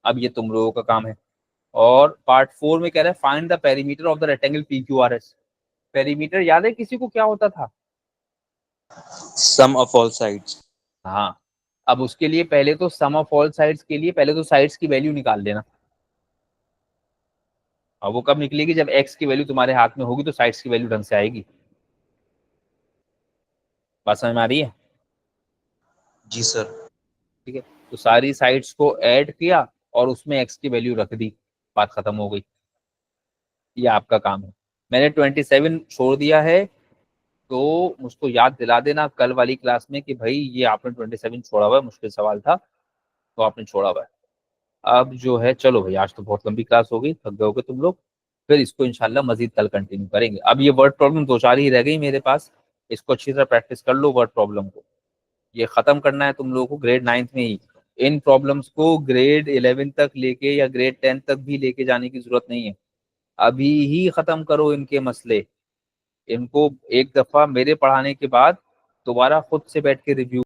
अब ये तुम लोगों का काम है। और पार्ट 4 में कह रहा है find the perimeter of the rectangle P Q R S. Perimeter याद है किसी को क्या होता था? सम ऑफ ऑल साइड्स। हाँ, अब उसके लिए पहले तो सम ऑफ ऑल साइड्स के लिए पहले तो साइड्स की वैल्यू निकाल लेना। और वो कब निकलेगी? जब एक्स की वैल्यू तुम्हारे हाथ में होगी तो साइड्स की वैल्यू ढंग से आएगी। बात समझ में आ रही है? जी सर। ठीक है, तो सारी साइड्स को ऐड किया और उसमें एक्स की वैल्यू रख दी, बात खत्म हो गई। ये आपका काम है। मैंने 27 छोड़ दिया है, तो मुझको याद दिला देना कल वाली क्लास में कि भाई ये आपने 27 छोड़ा हुआ है, मुश्किल सवाल था तो आपने छोड़ा हुआ है। अब जो है, चलो भाई आज तो बहुत लंबी क्लास हो गई, थक गए तुम लोग। फिर इसको इंशाल्लाह मजीद कल कंटिन्यू करेंगे। अब ये वर्ड प्रॉब्लम 2-4 ही रह गई मेरे पास, इसको अच्छी तरह प्रैक्टिस कर लो वर्ड प्रॉब्लम को। ये खत्म करना है तुम लोगों को ग्रेड 9th में ही। इन प्रॉब्लम्स को ग्रेड 11 तक लेके या ग्रेड 10 तक भी लेके जाने की जरूरत नहीं है, अभी ही खत्म करो इनके मसले। इनको एक दफा मेरे पढ़ाने के बाद दोबारा खुद से बैठ के रिव्यू